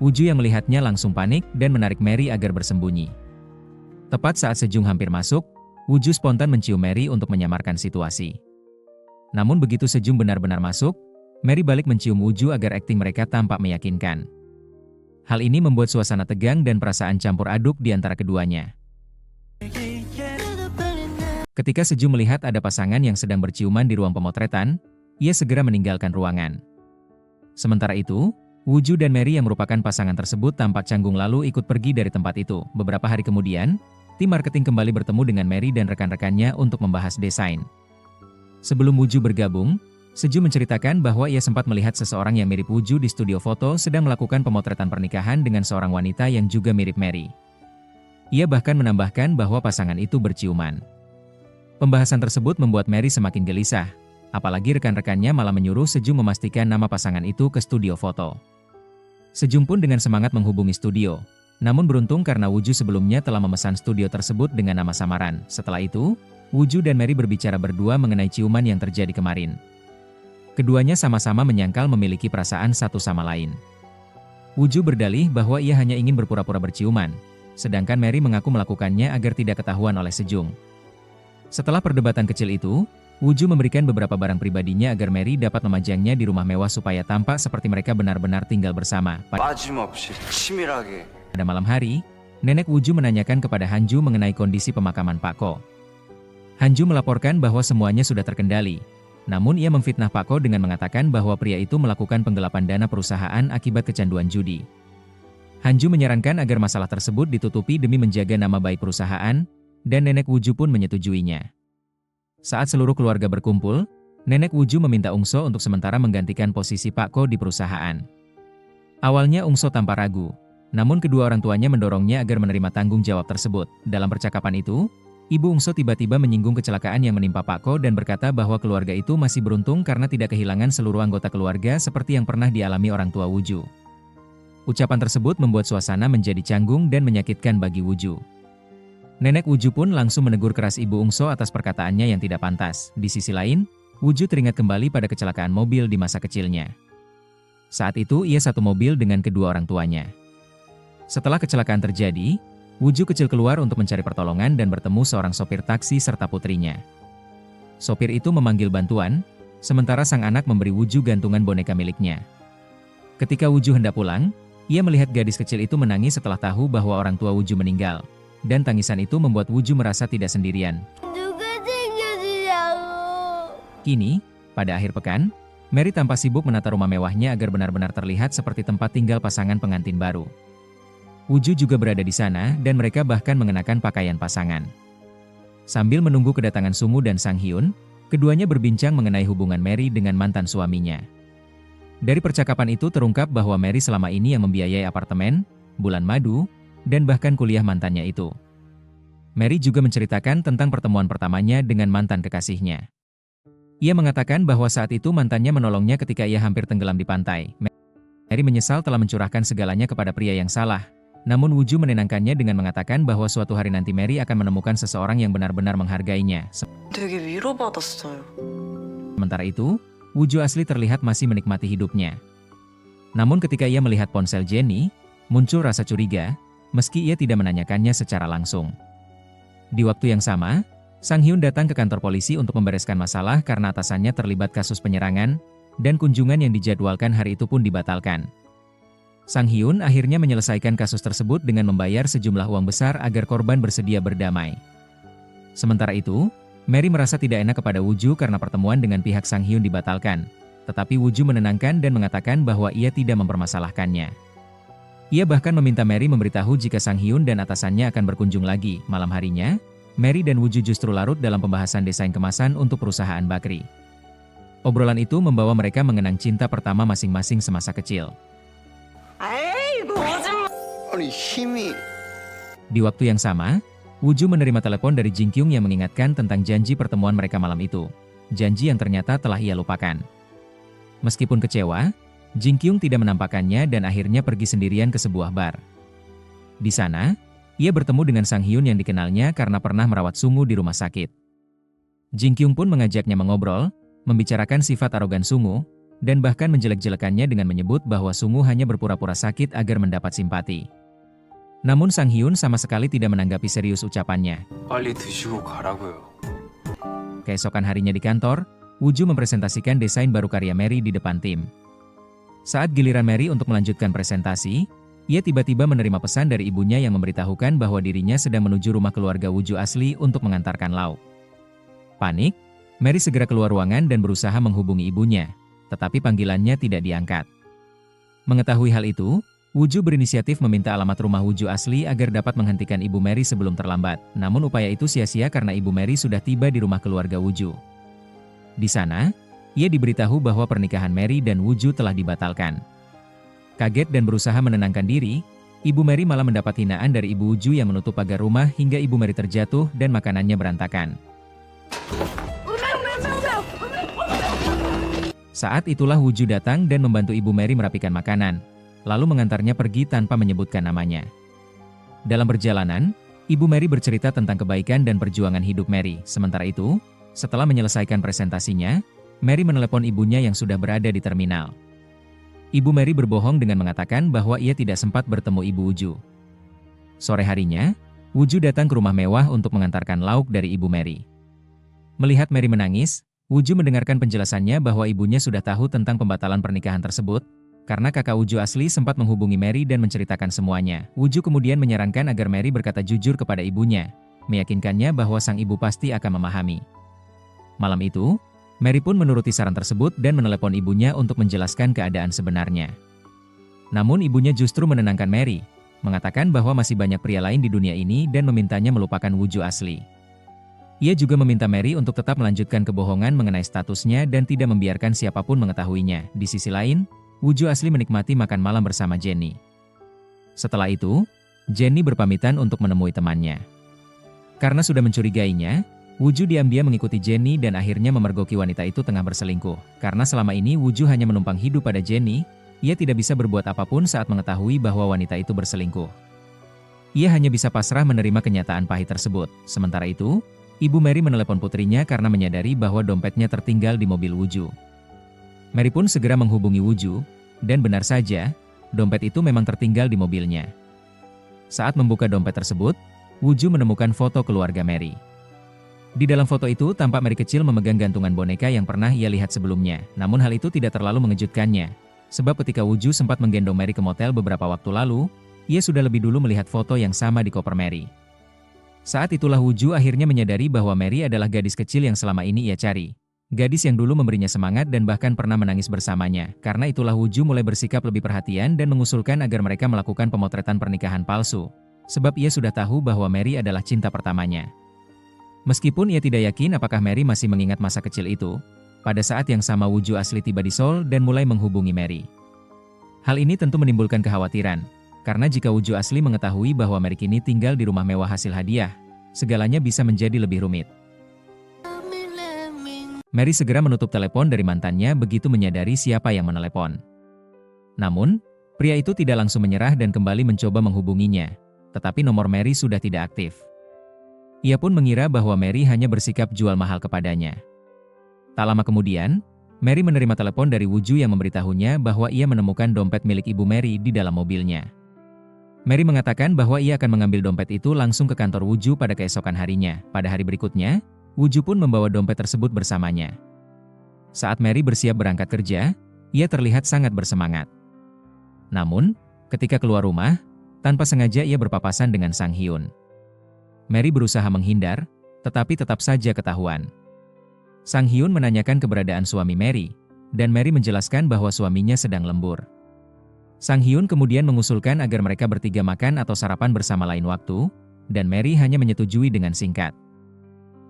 Woo-ju yang melihatnya langsung panik dan menarik Mary agar bersembunyi. Tepat saat Sejung hampir masuk, Woo-ju spontan mencium Mary untuk menyamarkan situasi. Namun begitu Sejung benar-benar masuk, Mary balik mencium Woo-ju agar akting mereka tampak meyakinkan. Hal ini membuat suasana tegang dan perasaan campur aduk di antara keduanya. Ketika Sejung melihat ada pasangan yang sedang berciuman di ruang pemotretan, ia segera meninggalkan ruangan. Sementara itu, Woo-ju dan Mary yang merupakan pasangan tersebut tampak canggung lalu ikut pergi dari tempat itu. Beberapa hari kemudian, tim marketing kembali bertemu dengan Mary dan rekan-rekannya untuk membahas desain. Sebelum Woo-ju bergabung, Seju menceritakan bahwa ia sempat melihat seseorang yang mirip Woo-ju di studio foto sedang melakukan pemotretan pernikahan dengan seorang wanita yang juga mirip Mary. Ia bahkan menambahkan bahwa pasangan itu berciuman. Pembahasan tersebut membuat Mary semakin gelisah, apalagi rekan-rekannya malah menyuruh Seju memastikan nama pasangan itu ke studio foto. Sejung pun dengan semangat menghubungi studio, namun beruntung karena Woo-ju sebelumnya telah memesan studio tersebut dengan nama samaran. Setelah itu, Woo-ju dan Mary berbicara berdua mengenai ciuman yang terjadi kemarin. Keduanya sama-sama menyangkal memiliki perasaan satu sama lain. Woo-ju berdalih bahwa ia hanya ingin berpura-pura berciuman, sedangkan Mary mengaku melakukannya agar tidak ketahuan oleh Sejung. Setelah perdebatan kecil itu, Woo-ju memberikan beberapa barang pribadinya agar Mary dapat memajangnya di rumah mewah supaya tampak seperti mereka benar-benar tinggal bersama. 빠짐없이 치밀하게. Pada malam hari, nenek Woo-ju menanyakan kepada Hanju mengenai kondisi pemakaman Pak Ko. Hanju melaporkan bahwa semuanya sudah terkendali. Namun ia memfitnah Pak Ko dengan mengatakan bahwa pria itu melakukan penggelapan dana perusahaan akibat kecanduan judi. Hanju menyarankan agar masalah tersebut ditutupi demi menjaga nama baik perusahaan, dan nenek Woo-ju pun menyetujuinya. Saat seluruh keluarga berkumpul, nenek Woo-ju meminta Ungso untuk sementara menggantikan posisi Pak Ko di perusahaan. Awalnya Ungso tanpa ragu, namun kedua orang tuanya mendorongnya agar menerima tanggung jawab tersebut. Dalam percakapan itu, Ibu Ungso tiba-tiba menyinggung kecelakaan yang menimpa Pak Ko dan berkata bahwa keluarga itu masih beruntung karena tidak kehilangan seluruh anggota keluarga seperti yang pernah dialami orang tua Woo-ju. Ucapan tersebut membuat suasana menjadi canggung dan menyakitkan bagi Woo-ju. Nenek Woo-ju pun langsung menegur keras Ibu Ungso atas perkataannya yang tidak pantas. Di sisi lain, Woo-ju teringat kembali pada kecelakaan mobil di masa kecilnya. Saat itu ia satu mobil dengan kedua orang tuanya. Setelah kecelakaan terjadi, Woo-ju kecil keluar untuk mencari pertolongan dan bertemu seorang sopir taksi serta putrinya. Sopir itu memanggil bantuan, sementara sang anak memberi Woo-ju gantungan boneka miliknya. Ketika Woo-ju hendak pulang, ia melihat gadis kecil itu menangis setelah tahu bahwa orang tua Woo-ju meninggal, dan tangisan itu membuat Woo-ju merasa tidak sendirian. Kini, pada akhir pekan, Mary tampak sibuk menata rumah mewahnya agar benar-benar terlihat seperti tempat tinggal pasangan pengantin baru. Woo-ju juga berada di sana dan mereka bahkan mengenakan pakaian pasangan. Sambil menunggu kedatangan Sungu dan Sang Hyun, keduanya berbincang mengenai hubungan Mary dengan mantan suaminya. Dari percakapan itu terungkap bahwa Mary selama ini yang membiayai apartemen, bulan madu, dan bahkan kuliah mantannya itu. Mary juga menceritakan tentang pertemuan pertamanya dengan mantan kekasihnya. Ia mengatakan bahwa saat itu mantannya menolongnya ketika ia hampir tenggelam di pantai. Mary menyesal telah mencurahkan segalanya kepada pria yang salah. Namun Woo-ju menenangkannya dengan mengatakan bahwa suatu hari nanti Mary akan menemukan seseorang yang benar-benar menghargainya. 되게 위로받았어요. Sementara itu, Woo-ju asli terlihat masih menikmati hidupnya. Namun ketika ia melihat ponsel Jennie, muncul rasa curiga, meski ia tidak menanyakannya secara langsung. Di waktu yang sama, Sang Hyun datang ke kantor polisi untuk membereskan masalah karena atasannya terlibat kasus penyerangan, dan kunjungan yang dijadwalkan hari itu pun dibatalkan. Sang Hyun akhirnya menyelesaikan kasus tersebut dengan membayar sejumlah uang besar agar korban bersedia berdamai. Sementara itu, Mary merasa tidak enak kepada Woo-ju karena pertemuan dengan pihak Sang Hyun dibatalkan, tetapi Woo-ju menenangkan dan mengatakan bahwa ia tidak mempermasalahkannya. Ia bahkan meminta Mary memberitahu jika Sang Hyun dan atasannya akan berkunjung lagi. Malam harinya, Mary dan Woo-ju justru larut dalam pembahasan desain kemasan untuk perusahaan bakri. Obrolan itu membawa mereka mengenang cinta pertama masing-masing semasa kecil. 아니 힘이. Di waktu yang sama, Woo-ju menerima telepon dari Jin Kyung yang mengingatkan tentang janji pertemuan mereka malam itu. Janji yang ternyata telah ia lupakan. Meskipun kecewa, Jin Kyung tidak menampakkannya dan akhirnya pergi sendirian ke sebuah bar. Di sana, ia bertemu dengan Sang Hyun yang dikenalnya karena pernah merawat Sungu di rumah sakit. Jin Kyung pun mengajaknya mengobrol, membicarakan sifat arogan Sungu, dan bahkan menjelek-jelekannya dengan menyebut bahwa Sungu hanya berpura-pura sakit agar mendapat simpati. Namun Sang Hyun sama sekali tidak menanggapi serius ucapannya. 빨리 드시고 가라고요. Keesokan harinya di kantor, Woo-ju mempresentasikan desain baru karya Mary di depan tim. Saat giliran Mary untuk melanjutkan presentasi, ia tiba-tiba menerima pesan dari ibunya yang memberitahukan bahwa dirinya sedang menuju rumah keluarga Woo-ju asli untuk mengantarkan lauk. Panik, Mary segera keluar ruangan dan berusaha menghubungi ibunya, tetapi panggilannya tidak diangkat. Mengetahui hal itu, Woo-ju berinisiatif meminta alamat rumah Woo-ju asli agar dapat menghentikan Ibu Mary sebelum terlambat. Namun upaya itu sia-sia karena Ibu Mary sudah tiba di rumah keluarga Woo-ju. Di sana, ia diberitahu bahwa pernikahan Mary dan Woo-ju telah dibatalkan. Kaget dan berusaha menenangkan diri, Ibu Mary malah mendapat hinaan dari Ibu Woo-ju yang menutup pagar rumah hingga Ibu Mary terjatuh dan makanannya berantakan. Saat itulah Woo-ju datang dan membantu Ibu Mary merapikan makanan, lalu mengantarnya pergi tanpa menyebutkan namanya. Dalam perjalanan, Ibu Mary bercerita tentang kebaikan dan perjuangan hidup Mary. Sementara itu, setelah menyelesaikan presentasinya, Mary menelepon ibunya yang sudah berada di terminal. Ibu Mary berbohong dengan mengatakan bahwa ia tidak sempat bertemu Ibu Woo-ju. Sore harinya, Woo-ju datang ke rumah mewah untuk mengantarkan lauk dari Ibu Mary. Melihat Mary menangis, Woo-ju mendengarkan penjelasannya bahwa ibunya sudah tahu tentang pembatalan pernikahan tersebut, karena kakak Woo-ju asli sempat menghubungi Mary dan menceritakan semuanya. Woo-ju kemudian menyarankan agar Mary berkata jujur kepada ibunya, meyakinkannya bahwa sang ibu pasti akan memahami. Malam itu, Mary pun menuruti saran tersebut dan menelepon ibunya untuk menjelaskan keadaan sebenarnya. Namun ibunya justru menenangkan Mary, mengatakan bahwa masih banyak pria lain di dunia ini dan memintanya melupakan Woo-ju asli. Ia juga meminta Mary untuk tetap melanjutkan kebohongan mengenai statusnya dan tidak membiarkan siapapun mengetahuinya. Di sisi lain, Woo-ju asli menikmati makan malam bersama Jennie. Setelah itu, Jennie berpamitan untuk menemui temannya. Karena sudah mencurigainya, Woo-ju diam-diam mengikuti Jennie dan akhirnya memergoki wanita itu tengah berselingkuh. Karena selama ini Woo-ju hanya menumpang hidup pada Jennie, ia tidak bisa berbuat apapun saat mengetahui bahwa wanita itu berselingkuh. Ia hanya bisa pasrah menerima kenyataan pahit tersebut. Sementara itu, Ibu Mary menelepon putrinya karena menyadari bahwa dompetnya tertinggal di mobil Woo-ju. Mary pun segera menghubungi Woo-ju, dan benar saja, dompet itu memang tertinggal di mobilnya. Saat membuka dompet tersebut, Woo-ju menemukan foto keluarga Mary. Di dalam foto itu tampak Mary kecil memegang gantungan boneka yang pernah ia lihat sebelumnya. Namun hal itu tidak terlalu mengejutkannya, sebab ketika Woo-ju sempat menggendong Mary ke motel beberapa waktu lalu, ia sudah lebih dulu melihat foto yang sama di koper Mary. Saat itulah Woo-ju akhirnya menyadari bahwa Mary adalah gadis kecil yang selama ini ia cari. Gadis yang dulu memberinya semangat dan bahkan pernah menangis bersamanya. Karena itulah Woo-ju mulai bersikap lebih perhatian dan mengusulkan agar mereka melakukan pemotretan pernikahan palsu. Sebab ia sudah tahu bahwa Mary adalah cinta pertamanya. Meskipun ia tidak yakin apakah Mary masih mengingat masa kecil itu, pada saat yang sama Woo-ju asli tiba di Seoul dan mulai menghubungi Mary. Hal ini tentu menimbulkan kekhawatiran, karena jika Woo-ju asli mengetahui bahwa Mary kini tinggal di rumah mewah hasil hadiah, segalanya bisa menjadi lebih rumit. Mary segera menutup telepon dari mantannya begitu menyadari siapa yang menelepon. Namun, pria itu tidak langsung menyerah dan kembali mencoba menghubunginya, tetapi nomor Mary sudah tidak aktif. Ia pun mengira bahwa Mary hanya bersikap jual mahal kepadanya. Tak lama kemudian, Mary menerima telepon dari Woo-ju yang memberitahunya bahwa ia menemukan dompet milik Ibu Mary di dalam mobilnya. Mary mengatakan bahwa ia akan mengambil dompet itu langsung ke kantor Woo-ju pada keesokan harinya. Pada hari berikutnya, Woo-ju pun membawa dompet tersebut bersamanya. Saat Mary bersiap berangkat kerja, ia terlihat sangat bersemangat. Namun, ketika keluar rumah, tanpa sengaja ia berpapasan dengan Sang Hyun. Mary berusaha menghindar, tetapi tetap saja ketahuan. Sang Hyun menanyakan keberadaan suami Mary, dan Mary menjelaskan bahwa suaminya sedang lembur. Sang Hyun kemudian mengusulkan agar mereka bertiga makan atau sarapan bersama lain waktu, dan Mary hanya menyetujui dengan singkat.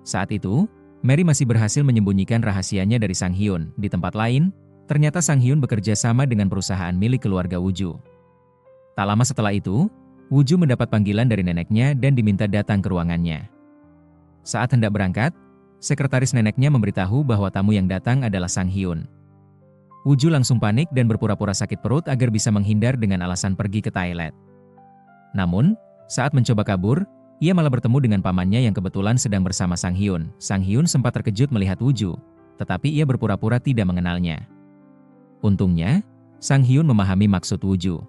Saat itu, Mary masih berhasil menyembunyikan rahasianya dari Sang Hyun. Di tempat lain, ternyata Sang Hyun bekerja sama dengan perusahaan milik keluarga Woo-ju. Tak lama setelah itu, Woo-ju mendapat panggilan dari neneknya dan diminta datang ke ruangannya. Saat hendak berangkat, sekretaris neneknya memberitahu bahwa tamu yang datang adalah Sang Hyun. Woo-ju langsung panik dan berpura-pura sakit perut agar bisa menghindar dengan alasan pergi ke toilet. Namun, saat mencoba kabur, ia malah bertemu dengan pamannya yang kebetulan sedang bersama Sang Hyun. Sang Hyun sempat terkejut melihat Woo-ju, tetapi ia berpura-pura tidak mengenalnya. Untungnya, Sang Hyun memahami maksud Woo-ju.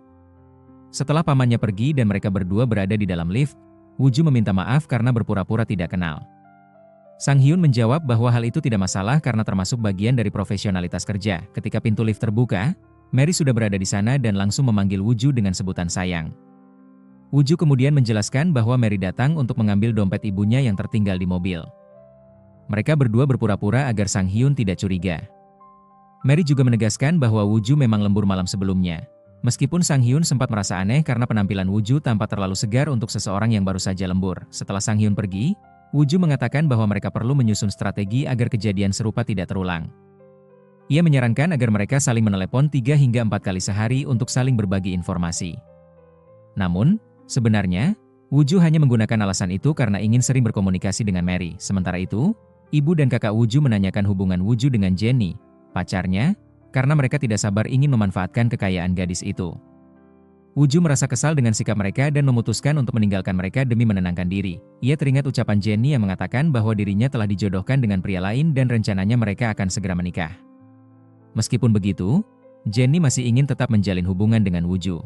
Setelah pamannya pergi dan mereka berdua berada di dalam lift, Woo-ju meminta maaf karena berpura-pura tidak kenal. Sang Hyun menjawab bahwa hal itu tidak masalah karena termasuk bagian dari profesionalitas kerja. Ketika pintu lift terbuka, Mary sudah berada di sana dan langsung memanggil Woo-ju dengan sebutan sayang. Woo-ju kemudian menjelaskan bahwa Mary datang untuk mengambil dompet ibunya yang tertinggal di mobil. Mereka berdua berpura-pura agar Sang Hyun tidak curiga. Mary juga menegaskan bahwa Woo-ju memang lembur malam sebelumnya, Meskipun Sang Hyun sempat merasa aneh karena penampilan Woo-ju tampak terlalu segar untuk seseorang yang baru saja lembur. Setelah Sang Hyun pergi, Woo-ju mengatakan bahwa mereka perlu menyusun strategi agar kejadian serupa tidak terulang. Ia menyarankan agar mereka saling menelepon 3 hingga 4 kali sehari untuk saling berbagi informasi. Namun, sebenarnya, Woo-ju hanya menggunakan alasan itu karena ingin sering berkomunikasi dengan Mary. Sementara itu, ibu dan kakak Woo-ju menanyakan hubungan Woo-ju dengan Jennie, pacarnya, karena mereka tidak sabar ingin memanfaatkan kekayaan gadis itu. Woo-ju merasa kesal dengan sikap mereka dan memutuskan untuk meninggalkan mereka demi menenangkan diri. Ia teringat ucapan Jennie yang mengatakan bahwa dirinya telah dijodohkan dengan pria lain dan rencananya mereka akan segera menikah. Meskipun begitu, Jennie masih ingin tetap menjalin hubungan dengan Woo-ju.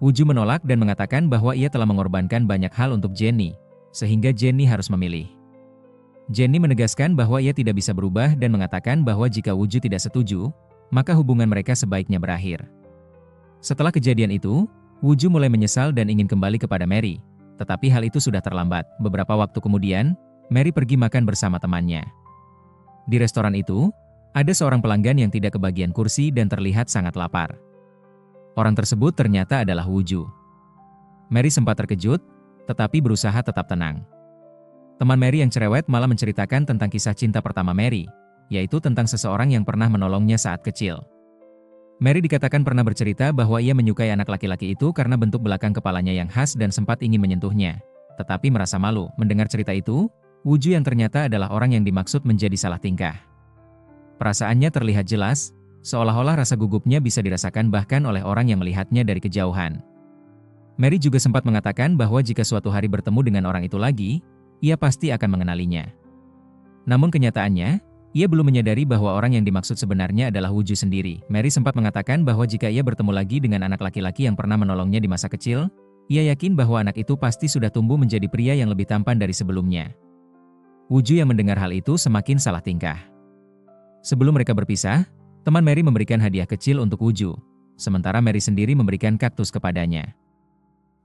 Woo-ju menolak dan mengatakan bahwa ia telah mengorbankan banyak hal untuk Jennie, sehingga Jennie harus memilih. Jennie menegaskan bahwa ia tidak bisa berubah dan mengatakan bahwa jika Woo-ju tidak setuju, maka hubungan mereka sebaiknya berakhir. Setelah kejadian itu, Woo-ju mulai menyesal dan ingin kembali kepada Mary, tetapi hal itu sudah terlambat. Beberapa waktu kemudian, Mary pergi makan bersama temannya. Di restoran itu, ada seorang pelanggan yang tidak kebagian kursi dan terlihat sangat lapar. Orang tersebut ternyata adalah Woo-ju. Mary sempat terkejut, tetapi berusaha tetap tenang. Teman Mary yang cerewet malah menceritakan tentang kisah cinta pertama Mary, yaitu tentang seseorang yang pernah menolongnya saat kecil. Mary dikatakan pernah bercerita bahwa ia menyukai anak laki-laki itu karena bentuk belakang kepalanya yang khas dan sempat ingin menyentuhnya, tetapi merasa malu. Mendengar cerita itu, Woo-ju yang ternyata adalah orang yang dimaksud menjadi salah tingkah. Perasaannya terlihat jelas, seolah-olah rasa gugupnya bisa dirasakan bahkan oleh orang yang melihatnya dari kejauhan. Mary juga sempat mengatakan bahwa jika suatu hari bertemu dengan orang itu lagi, ia pasti akan mengenalinya. Namun kenyataannya, ia belum menyadari bahwa orang yang dimaksud sebenarnya adalah Woo-ju sendiri. Mary sempat mengatakan bahwa jika ia bertemu lagi dengan anak laki-laki yang pernah menolongnya di masa kecil, ia yakin bahwa anak itu pasti sudah tumbuh menjadi pria yang lebih tampan dari sebelumnya. Woo-ju yang mendengar hal itu semakin salah tingkah. Sebelum mereka berpisah, teman Mary memberikan hadiah kecil untuk Woo-ju, sementara Mary sendiri memberikan kaktus kepadanya.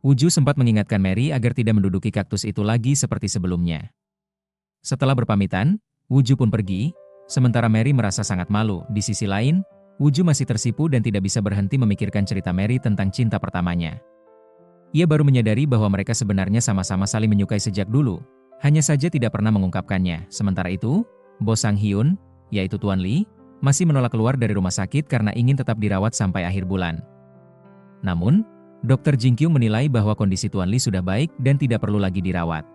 Woo-ju sempat mengingatkan Mary agar tidak menduduki kaktus itu lagi seperti sebelumnya. Setelah berpamitan, Woo-ju pun pergi, sementara Mary merasa sangat malu. Di sisi lain, Woo-ju masih tersipu dan tidak bisa berhenti memikirkan cerita Mary tentang cinta pertamanya. Ia baru menyadari bahwa mereka sebenarnya sama-sama saling menyukai sejak dulu, hanya saja tidak pernah mengungkapkannya. Sementara itu, bos Sang Hyun, yaitu Tuan Lee, masih menolak keluar dari rumah sakit karena ingin tetap dirawat sampai akhir bulan. Namun, Dr. Jin Kyung menilai bahwa kondisi Tuan Lee sudah baik dan tidak perlu lagi dirawat.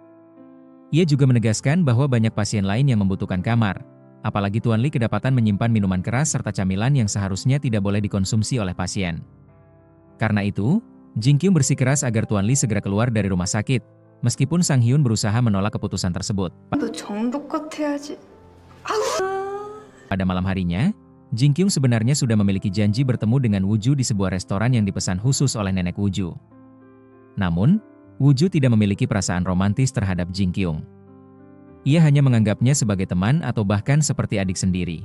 Ia juga menegaskan bahwa banyak pasien lain yang membutuhkan kamar, apalagi Tuan Lee kedapatan menyimpan minuman keras serta camilan yang seharusnya tidak boleh dikonsumsi oleh pasien. Karena itu, Jin Kyung bersikeras agar Tuan Lee segera keluar dari rumah sakit, meskipun Sang Hyun berusaha menolak keputusan tersebut. 너 정도껏 해야지. Pada malam harinya, Jin Kyung sebenarnya sudah memiliki janji bertemu dengan Woo-ju di sebuah restoran yang dipesan khusus oleh nenek Woo-ju. Namun, Woo-ju tidak memiliki perasaan romantis terhadap Jin Kyung. Ia hanya menganggapnya sebagai teman atau bahkan seperti adik sendiri.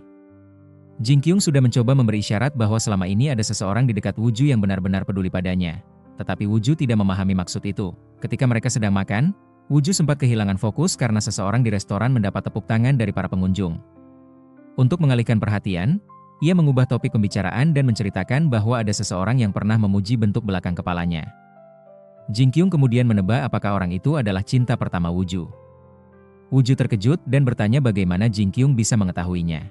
Jin Kyung sudah mencoba memberi isyarat bahwa selama ini ada seseorang di dekat Woo-ju yang benar-benar peduli padanya. Tetapi Woo-ju tidak memahami maksud itu. Ketika mereka sedang makan, Woo-ju sempat kehilangan fokus karena seseorang di restoran mendapat tepuk tangan dari para pengunjung. Untuk mengalihkan perhatian, ia mengubah topik pembicaraan dan menceritakan bahwa ada seseorang yang pernah memuji bentuk belakang kepalanya. Jin Kyung kemudian menebak apakah orang itu adalah cinta pertama Woo-ju. Woo-ju terkejut dan bertanya bagaimana Jin Kyung bisa mengetahuinya.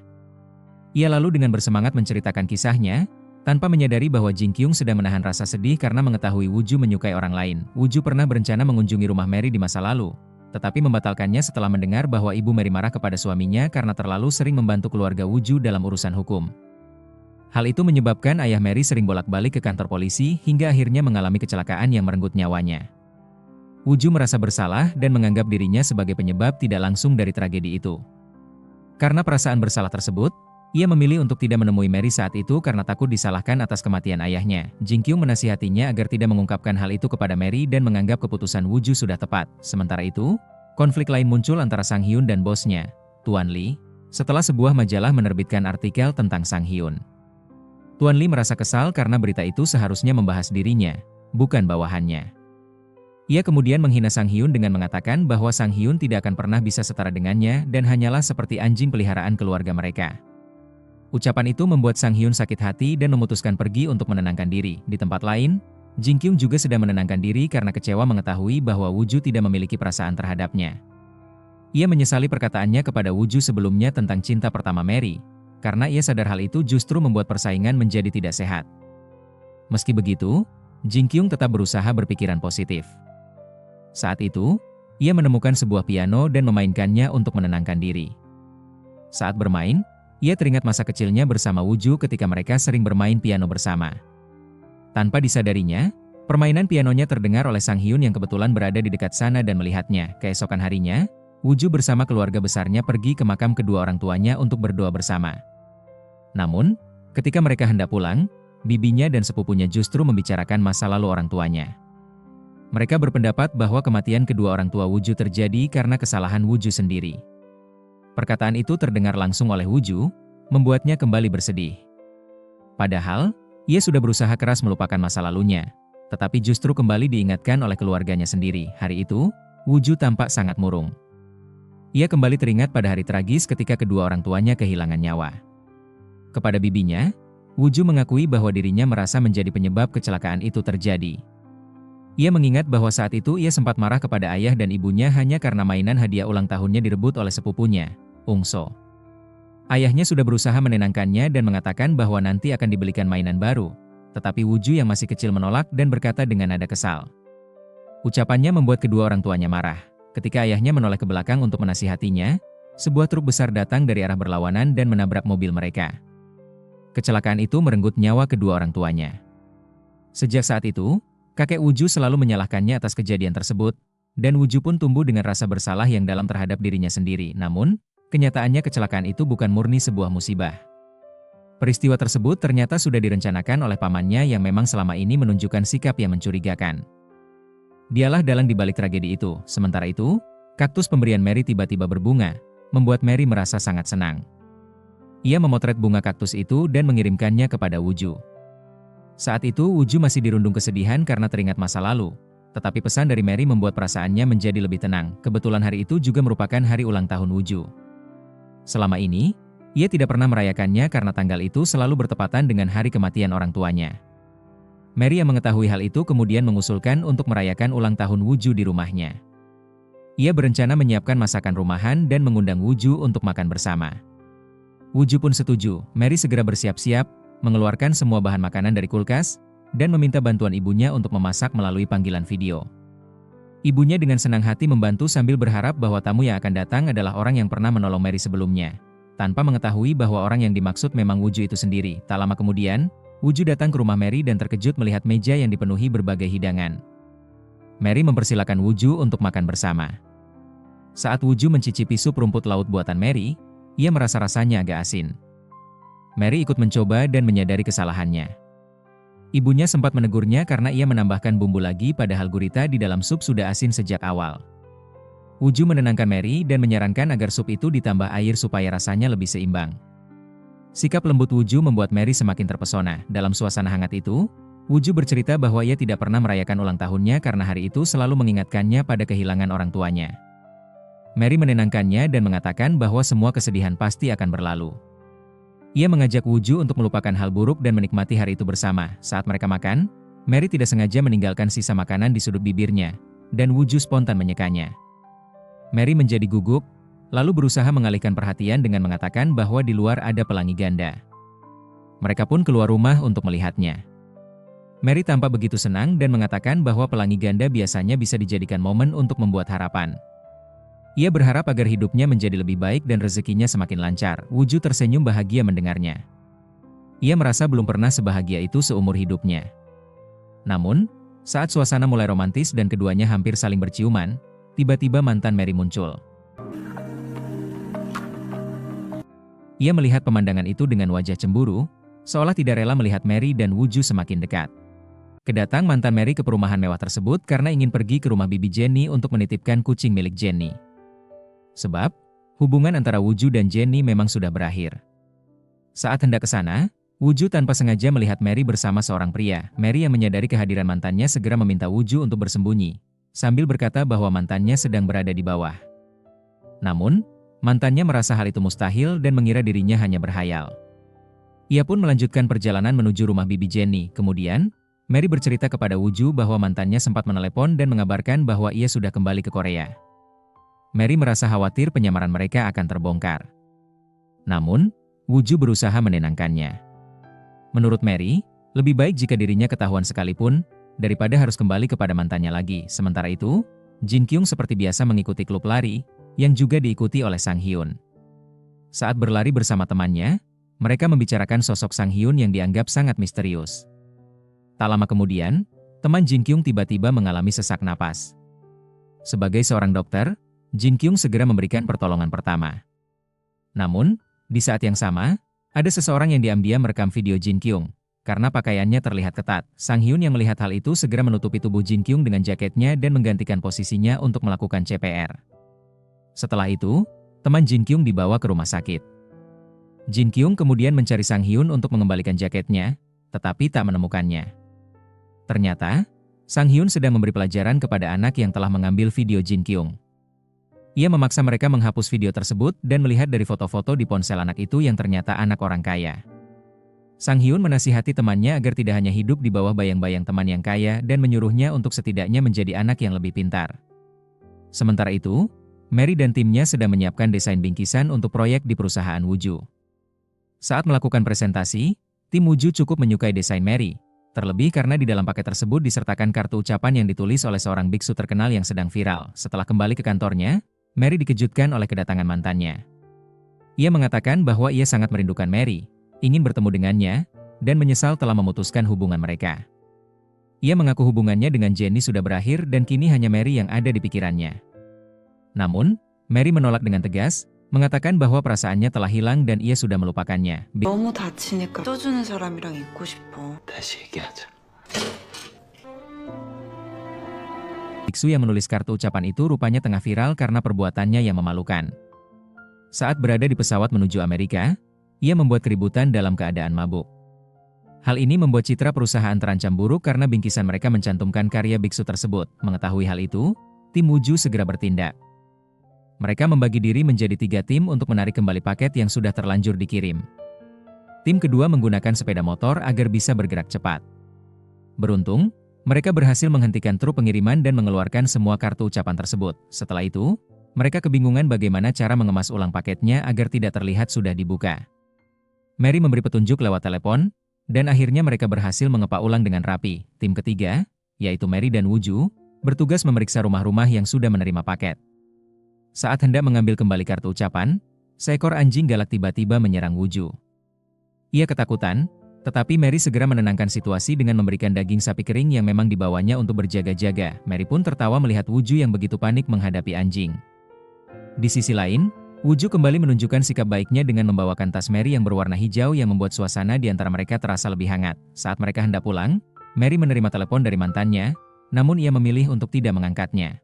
Ia lalu dengan bersemangat menceritakan kisahnya, tanpa menyadari bahwa Jin Kyung sedang menahan rasa sedih karena mengetahui Woo-ju menyukai orang lain. Woo-ju pernah berencana mengunjungi rumah Mary di masa lalu, tetapi membatalkannya setelah mendengar bahwa ibu Mary marah kepada suaminya karena terlalu sering membantu keluarga Woo-ju dalam urusan hukum. Hal itu menyebabkan ayah Mary sering bolak-balik ke kantor polisi hingga akhirnya mengalami kecelakaan yang merenggut nyawanya. Woo-ju merasa bersalah dan menganggap dirinya sebagai penyebab tidak langsung dari tragedi itu. Karena perasaan bersalah tersebut, ia memilih untuk tidak menemui Mary saat itu karena takut disalahkan atas kematian ayahnya. Jin Kyung menasihatinya agar tidak mengungkapkan hal itu kepada Mary dan menganggap keputusan Woo-ju sudah tepat. Sementara itu, konflik lain muncul antara Sang Hyun dan bosnya, Tuan Lee, setelah sebuah majalah menerbitkan artikel tentang Sang Hyun. Tuan Lee merasa kesal karena berita itu seharusnya membahas dirinya, bukan bawahannya. Ia kemudian menghina Sang Hyun dengan mengatakan bahwa Sang Hyun tidak akan pernah bisa setara dengannya dan hanyalah seperti anjing peliharaan keluarga mereka. Ucapan itu membuat Sang Hyun sakit hati dan memutuskan pergi untuk menenangkan diri. Di tempat lain, Jin Kyung juga sedang menenangkan diri karena kecewa mengetahui bahwa Woo Ju tidak memiliki perasaan terhadapnya. Ia menyesali perkataannya kepada Woo Ju sebelumnya tentang cinta pertama Mary, karena ia sadar hal itu justru membuat persaingan menjadi tidak sehat. Meski begitu, Jin Kyung tetap berusaha berpikiran positif. Saat itu, ia menemukan sebuah piano dan memainkannya untuk menenangkan diri. Saat bermain, ia teringat masa kecilnya bersama Woo Ju ketika mereka sering bermain piano bersama. Tanpa disadarinya, permainan pianonya terdengar oleh Sang Hyun yang kebetulan berada di dekat sana dan melihatnya. Keesokan harinya, Woo Ju bersama keluarga besarnya pergi ke makam kedua orang tuanya untuk berdoa bersama. Namun, ketika mereka hendak pulang, bibinya dan sepupunya justru membicarakan masa lalu orang tuanya. Mereka berpendapat bahwa kematian kedua orang tua Woo Ju terjadi karena kesalahan Woo Ju sendiri. Perkataan itu terdengar langsung oleh Woo Ju, membuatnya kembali bersedih. Padahal, ia sudah berusaha keras melupakan masa lalunya, tetapi justru kembali diingatkan oleh keluarganya sendiri. Hari itu, Woo Ju tampak sangat murung. Ia kembali teringat pada hari tragis ketika kedua orang tuanya kehilangan nyawa. Kepada bibinya, Woo Ju mengakui bahwa dirinya merasa menjadi penyebab kecelakaan itu terjadi. Ia mengingat bahwa saat itu ia sempat marah kepada ayah dan ibunya hanya karena mainan hadiah ulang tahunnya direbut oleh sepupunya, Ungso. Ayahnya sudah berusaha menenangkannya dan mengatakan bahwa nanti akan dibelikan mainan baru, tetapi Woo Ju yang masih kecil menolak dan berkata dengan nada kesal. Ucapannya membuat kedua orang tuanya marah. Ketika ayahnya menoleh ke belakang untuk menasihatinya, sebuah truk besar datang dari arah berlawanan dan menabrak mobil mereka. Kecelakaan itu merenggut nyawa kedua orang tuanya. Sejak saat itu, kakek Woo Ju selalu menyalahkannya atas kejadian tersebut, dan Woo Ju pun tumbuh dengan rasa bersalah yang dalam terhadap dirinya sendiri. Namun, kenyataannya kecelakaan itu bukan murni sebuah musibah. Peristiwa tersebut ternyata sudah direncanakan oleh pamannya yang memang selama ini menunjukkan sikap yang mencurigakan. Dialah dalang di balik tragedi itu. Sementara itu, kaktus pemberian Mary tiba-tiba berbunga, membuat Mary merasa sangat senang. Ia memotret bunga kaktus itu dan mengirimkannya kepada Woo Ju. Saat itu Woo Ju masih dirundung kesedihan karena teringat masa lalu, tetapi pesan dari Mary membuat perasaannya menjadi lebih tenang. Kebetulan hari itu juga merupakan hari ulang tahun Woo Ju. Selama ini, ia tidak pernah merayakannya karena tanggal itu selalu bertepatan dengan hari kematian orang tuanya. Mary yang mengetahui hal itu kemudian mengusulkan untuk merayakan ulang tahun Woo Ju di rumahnya. Ia berencana menyiapkan masakan rumahan dan mengundang Woo Ju untuk makan bersama. Woo Ju pun setuju. Mary segera bersiap-siap, mengeluarkan semua bahan makanan dari kulkas, dan meminta bantuan ibunya untuk memasak melalui panggilan video. Ibunya dengan senang hati membantu sambil berharap bahwa tamu yang akan datang adalah orang yang pernah menolong Mary sebelumnya, tanpa mengetahui bahwa orang yang dimaksud memang Woo Ju itu sendiri. Tak lama kemudian, Woo Ju datang ke rumah Mary dan terkejut melihat meja yang dipenuhi berbagai hidangan. Mary mempersilakan Woo Ju untuk makan bersama. Saat Woo Ju mencicipi sup rumput laut buatan Mary, ia merasa rasanya agak asin. Mary ikut mencoba dan menyadari kesalahannya. Ibunya sempat menegurnya karena ia menambahkan bumbu lagi padahal gurita di dalam sup sudah asin sejak awal. Woo Ju menenangkan Mary dan menyarankan agar sup itu ditambah air supaya rasanya lebih seimbang. Sikap lembut Woo Ju membuat Mary semakin terpesona. Dalam suasana hangat itu, Woo Ju bercerita bahwa ia tidak pernah merayakan ulang tahunnya karena hari itu selalu mengingatkannya pada kehilangan orang tuanya. Mary menenangkannya dan mengatakan bahwa semua kesedihan pasti akan berlalu. Ia mengajak Woo Ju untuk melupakan hal buruk dan menikmati hari itu bersama. Saat mereka makan, Mary tidak sengaja meninggalkan sisa makanan di sudut bibirnya, dan Woo Ju spontan menyekanya. Mary menjadi gugup, lalu berusaha mengalihkan perhatian dengan mengatakan bahwa di luar ada pelangi ganda. Mereka pun keluar rumah untuk melihatnya. Mary tampak begitu senang dan mengatakan bahwa pelangi ganda biasanya bisa dijadikan momen untuk membuat harapan. Ia berharap agar hidupnya menjadi lebih baik dan rezekinya semakin lancar. Woo Ju tersenyum bahagia mendengarnya. Ia merasa belum pernah sebahagia itu seumur hidupnya. Namun, saat suasana mulai romantis dan keduanya hampir saling berciuman, tiba-tiba mantan Mary muncul. Ia melihat pemandangan itu dengan wajah cemburu, seolah tidak rela melihat Mary dan Woo Ju semakin dekat. Kedatang mantan Mary ke perumahan mewah tersebut karena ingin pergi ke rumah bibi Jenny untuk menitipkan kucing milik Jenny. Sebab, hubungan antara Woo Ju dan Jenny memang sudah berakhir. Saat hendak ke sana, Woo Ju tanpa sengaja melihat Mary bersama seorang pria. Mary yang menyadari kehadiran mantannya segera meminta Woo Ju untuk bersembunyi, sambil berkata bahwa mantannya sedang berada di bawah. Namun, mantannya merasa hal itu mustahil dan mengira dirinya hanya berhayal. Ia pun melanjutkan perjalanan menuju rumah Bibi Jenny. Kemudian, Mary bercerita kepada Wooju bahwa mantannya sempat menelepon dan mengabarkan bahwa ia sudah kembali ke Korea. Mary merasa khawatir penyamaran mereka akan terbongkar. Namun, Wooju berusaha menenangkannya. Menurut Mary, lebih baik jika dirinya ketahuan sekalipun, daripada harus kembali kepada mantannya lagi. Sementara itu, Jin Kyung seperti biasa mengikuti klub lari, yang juga diikuti oleh Sang Hyun. Saat berlari bersama temannya, mereka membicarakan sosok Sang Hyun yang dianggap sangat misterius. Tak lama kemudian, teman Jin Kyung tiba-tiba mengalami sesak napas. Sebagai seorang dokter, Jin Kyung segera memberikan pertolongan pertama. Namun, di saat yang sama, ada seseorang yang diam-diam merekam video Jin Kyung. Karena pakaiannya terlihat ketat, Sang Hyun yang melihat hal itu segera menutupi tubuh Jin Kyung dengan jaketnya dan menggantikan posisinya untuk melakukan CPR. Setelah itu, teman Jin Kyung dibawa ke rumah sakit. Jin Kyung kemudian mencari Sang Hyun untuk mengembalikan jaketnya, tetapi tak menemukannya. Ternyata, Sang Hyun sedang memberi pelajaran kepada anak yang telah mengambil video Jin Kyung. Ia memaksa mereka menghapus video tersebut dan melihat dari foto-foto di ponsel anak itu yang ternyata anak orang kaya. Sang Hyun menasihati temannya agar tidak hanya hidup di bawah bayang-bayang teman yang kaya dan menyuruhnya untuk setidaknya menjadi anak yang lebih pintar. Sementara itu, Mary dan timnya sedang menyiapkan desain bingkisan untuk proyek di perusahaan Wooju. Saat melakukan presentasi, tim Wooju cukup menyukai desain Mary. Terlebih karena di dalam paket tersebut disertakan kartu ucapan yang ditulis oleh seorang biksu terkenal yang sedang viral. Setelah kembali ke kantornya, Mary dikejutkan oleh kedatangan mantannya. Ia mengatakan bahwa ia sangat merindukan Mary, ingin bertemu dengannya, dan menyesal telah memutuskan hubungan mereka. Ia mengaku hubungannya dengan Jenny sudah berakhir dan kini hanya Mary yang ada di pikirannya. Namun, Mary menolak dengan tegas, mengatakan bahwa perasaannya telah hilang dan ia sudah melupakannya. 너무 다치니까 떠주는 사람이랑 있고 싶어. 다시 얘기하자. Biksu yang menulis kartu ucapan itu rupanya tengah viral karena perbuatannya yang memalukan. Saat berada di pesawat menuju Amerika, ia membuat keributan dalam keadaan mabuk. Hal ini membuat citra perusahaan terancam buruk karena bingkisan mereka mencantumkan karya biksu tersebut. Mengetahui hal itu, tim Wooju segera bertindak. Mereka membagi diri menjadi 3 tim untuk menarik kembali paket yang sudah terlanjur dikirim. Tim kedua menggunakan sepeda motor agar bisa bergerak cepat. Beruntung, mereka berhasil menghentikan truk pengiriman dan mengeluarkan semua kartu ucapan tersebut. Setelah itu, mereka kebingungan bagaimana cara mengemas ulang paketnya agar tidak terlihat sudah dibuka. Mary memberi petunjuk lewat telepon, dan akhirnya mereka berhasil mengepak ulang dengan rapi. Tim ketiga, yaitu Mary dan Wooju, bertugas memeriksa rumah-rumah yang sudah menerima paket. Saat hendak mengambil kembali kartu ucapan, seekor anjing galak tiba-tiba menyerang Wooju. Ia ketakutan, tetapi Mary segera menenangkan situasi dengan memberikan daging sapi kering yang memang dibawanya untuk berjaga-jaga. Mary pun tertawa melihat Wooju yang begitu panik menghadapi anjing. Di sisi lain, Wooju kembali menunjukkan sikap baiknya dengan membawakan tas Mary yang berwarna hijau yang membuat suasana di antara mereka terasa lebih hangat. Saat mereka hendak pulang, Mary menerima telepon dari mantannya, namun ia memilih untuk tidak mengangkatnya.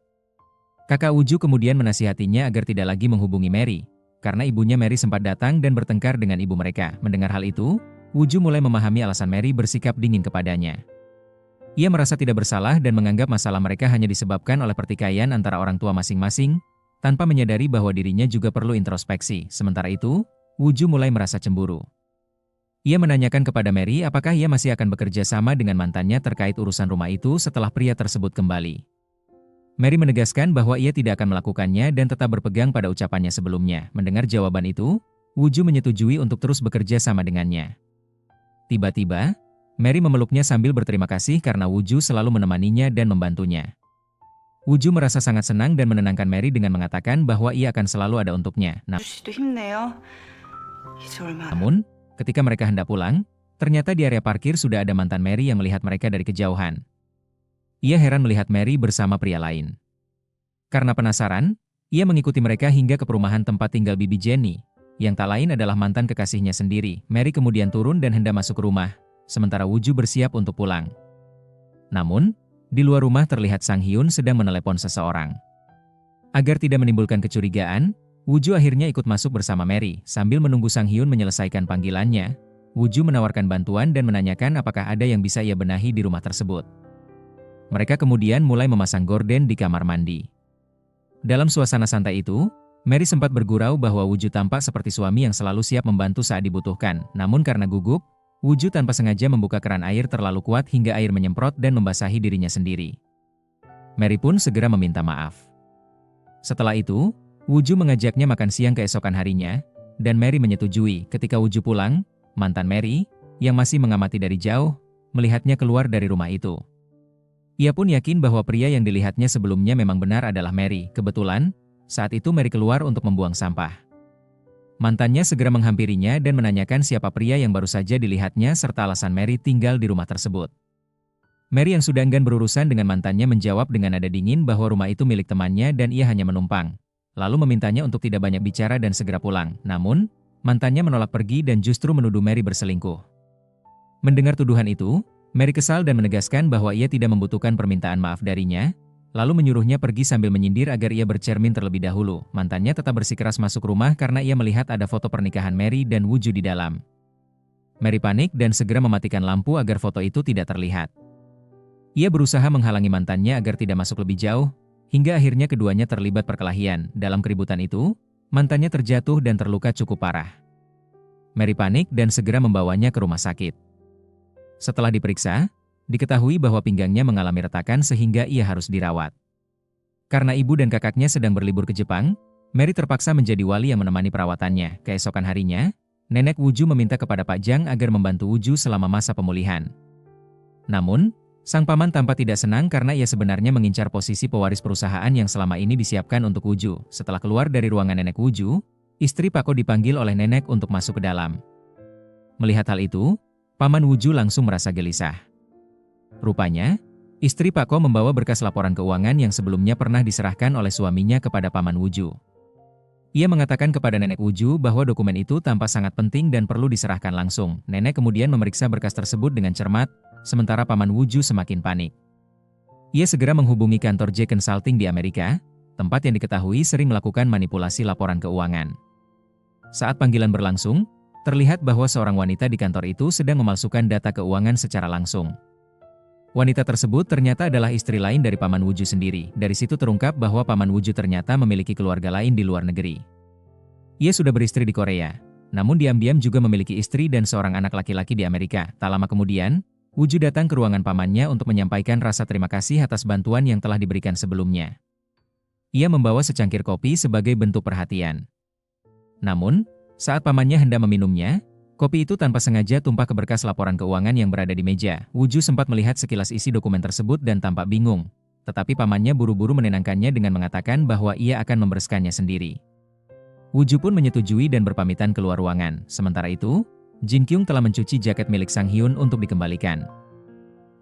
Kakak Wooju kemudian menasihatinya agar tidak lagi menghubungi Mary, karena ibunya Mary sempat datang dan bertengkar dengan ibu mereka. Mendengar hal itu, Wooju mulai memahami alasan Mary bersikap dingin kepadanya. Ia merasa tidak bersalah dan menganggap masalah mereka hanya disebabkan oleh pertikaian antara orang tua masing-masing, tanpa menyadari bahwa dirinya juga perlu introspeksi. Sementara itu, Wooju mulai merasa cemburu. Ia menanyakan kepada Mary apakah ia masih akan bekerja sama dengan mantannya terkait urusan rumah itu setelah pria tersebut kembali. Mary menegaskan bahwa ia tidak akan melakukannya dan tetap berpegang pada ucapannya sebelumnya. Mendengar jawaban itu, Wooju menyetujui untuk terus bekerja sama dengannya. Tiba-tiba, Mary memeluknya sambil berterima kasih karena Wooju selalu menemaninya dan membantunya. Wooju merasa sangat senang dan menenangkan Mary dengan mengatakan bahwa ia akan selalu ada untuknya. 씨도 힘내요. 이제 얼마 Namun, ketika mereka hendak pulang, ternyata di area parkir sudah ada mantan Mary yang melihat mereka dari kejauhan. Ia heran melihat Mary bersama pria lain. Karena penasaran, ia mengikuti mereka hingga ke perumahan tempat tinggal Bibi Jenny, yang tak lain adalah mantan kekasihnya sendiri. Mary kemudian turun dan hendak masuk ke rumah, sementara Wooju bersiap untuk pulang. Namun, di luar rumah terlihat Sang Hyun sedang menelepon seseorang. Agar tidak menimbulkan kecurigaan, Wooju akhirnya ikut masuk bersama Mary. Sambil menunggu Sang Hyun menyelesaikan panggilannya, Wooju menawarkan bantuan dan menanyakan apakah ada yang bisa ia benahi di rumah tersebut. Mereka kemudian mulai memasang gorden di kamar mandi. Dalam suasana santai itu, Mary sempat bergurau bahwa Woo tampak seperti suami yang selalu siap membantu saat dibutuhkan. Namun karena gugup, Woo tanpa sengaja membuka keran air terlalu kuat hingga air menyemprot dan membasahi dirinya sendiri. Mary pun segera meminta maaf. Setelah itu, Woo mengajaknya makan siang keesokan harinya, dan Mary menyetujui. Ketika Woo pulang, mantan Mary, yang masih mengamati dari jauh, melihatnya keluar dari rumah itu. Ia pun yakin bahwa pria yang dilihatnya sebelumnya memang benar adalah Mary. Kebetulan, saat itu Mary keluar untuk membuang sampah. Mantannya segera menghampirinya dan menanyakan siapa pria yang baru saja dilihatnya serta alasan Mary tinggal di rumah tersebut. Mary yang sudah enggan berurusan dengan mantannya menjawab dengan nada dingin bahwa rumah itu milik temannya dan ia hanya menumpang. Lalu memintanya untuk tidak banyak bicara dan segera pulang. Namun, mantannya menolak pergi dan justru menuduh Mary berselingkuh. Mendengar tuduhan itu, Mary kesal dan menegaskan bahwa ia tidak membutuhkan permintaan maaf darinya, lalu menyuruhnya pergi sambil menyindir agar ia bercermin terlebih dahulu. Mantannya tetap bersikeras masuk rumah karena ia melihat ada foto pernikahan Mary dan Woo di dalam. Mary panik dan segera mematikan lampu agar foto itu tidak terlihat. Ia berusaha menghalangi mantannya agar tidak masuk lebih jauh, hingga akhirnya keduanya terlibat perkelahian. Dalam keributan itu, mantannya terjatuh dan terluka cukup parah. Mary panik dan segera membawanya ke rumah sakit. Setelah diperiksa, diketahui bahwa pinggangnya mengalami retakan sehingga ia harus dirawat. Karena ibu dan kakaknya sedang berlibur ke Jepang, Mary terpaksa menjadi wali yang menemani perawatannya. Keesokan harinya, nenek Woo meminta kepada Pak Jang agar membantu Woo selama masa pemulihan. Namun, sang paman tampak tidak senang karena ia sebenarnya mengincar posisi pewaris perusahaan yang selama ini disiapkan untuk Woo. Setelah keluar dari ruangan nenek Woo, istri Pak Ko dipanggil oleh nenek untuk masuk ke dalam. Melihat hal itu, paman Woo langsung merasa gelisah. Rupanya, istri Pak Ko membawa berkas laporan keuangan yang sebelumnya pernah diserahkan oleh suaminya kepada paman Woo. Ia mengatakan kepada nenek Woo bahwa dokumen itu tampak sangat penting dan perlu diserahkan langsung. Nenek kemudian memeriksa berkas tersebut dengan cermat, sementara paman Woo semakin panik. Ia segera menghubungi kantor J Consulting di Amerika, tempat yang diketahui sering melakukan manipulasi laporan keuangan. Saat panggilan berlangsung, terlihat bahwa seorang wanita di kantor itu sedang memalsukan data keuangan secara langsung. Wanita tersebut ternyata adalah istri lain dari paman Woo sendiri. Dari situ terungkap bahwa paman Woo ternyata memiliki keluarga lain di luar negeri. Ia sudah beristri di Korea, namun diam-diam juga memiliki istri dan seorang anak laki-laki di Amerika. Tak lama kemudian, Woo datang ke ruangan pamannya untuk menyampaikan rasa terima kasih atas bantuan yang telah diberikan sebelumnya. Ia membawa secangkir kopi sebagai bentuk perhatian. Namun, saat pamannya hendak meminumnya, kopi itu tanpa sengaja tumpah ke berkas laporan keuangan yang berada di meja. Woo sempat melihat sekilas isi dokumen tersebut dan tampak bingung. Tetapi pamannya buru-buru menenangkannya dengan mengatakan bahwa ia akan membereskannya sendiri. Woo pun menyetujui dan berpamitan keluar ruangan. Sementara itu, Jin Kyung telah mencuci jaket milik Sang Hyun untuk dikembalikan.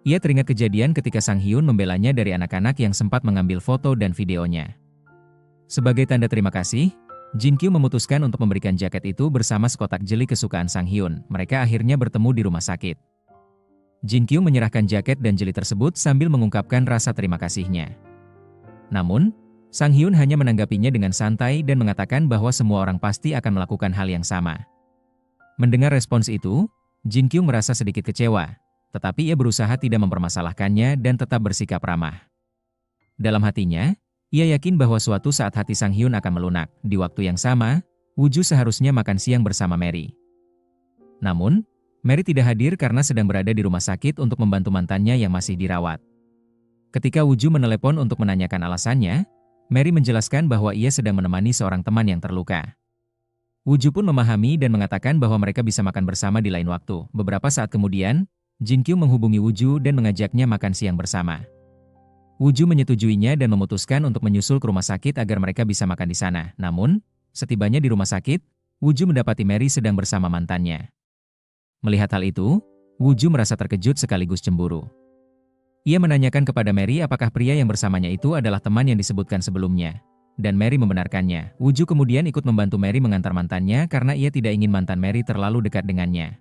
Ia teringat kejadian ketika Sang Hyun membelanya dari anak-anak yang sempat mengambil foto dan videonya. Sebagai tanda terima kasih, Jin Kyung memutuskan untuk memberikan jaket itu bersama sekotak jeli kesukaan Sang Hyun. Mereka akhirnya bertemu di rumah sakit. Jin Kyung menyerahkan jaket dan jeli tersebut sambil mengungkapkan rasa terima kasihnya. Namun, Sang Hyun hanya menanggapinya dengan santai dan mengatakan bahwa semua orang pasti akan melakukan hal yang sama. Mendengar respons itu, Jin Kyung merasa sedikit kecewa, tetapi ia berusaha tidak mempermasalahkannya dan tetap bersikap ramah. Dalam hatinya, ia yakin bahwa suatu saat hati Sang Hyun akan melunak. Di waktu yang sama, Woo seharusnya makan siang bersama Mary. Namun, Mary tidak hadir karena sedang berada di rumah sakit untuk membantu mantannya yang masih dirawat. Ketika Woo menelepon untuk menanyakan alasannya, Mary menjelaskan bahwa ia sedang menemani seorang teman yang terluka. Woo pun memahami dan mengatakan bahwa mereka bisa makan bersama di lain waktu. Beberapa saat kemudian, Jin Kyung menghubungi Woo dan mengajaknya makan siang bersama. Woo menyetujuinya dan memutuskan untuk menyusul ke rumah sakit agar mereka bisa makan di sana. Namun, setibanya di rumah sakit, Woo mendapati Mary sedang bersama mantannya. Melihat hal itu, Woo merasa terkejut sekaligus cemburu. Ia menanyakan kepada Mary apakah pria yang bersamanya itu adalah teman yang disebutkan sebelumnya. Dan Mary membenarkannya. Woo kemudian ikut membantu Mary mengantar mantannya karena ia tidak ingin mantan Mary terlalu dekat dengannya.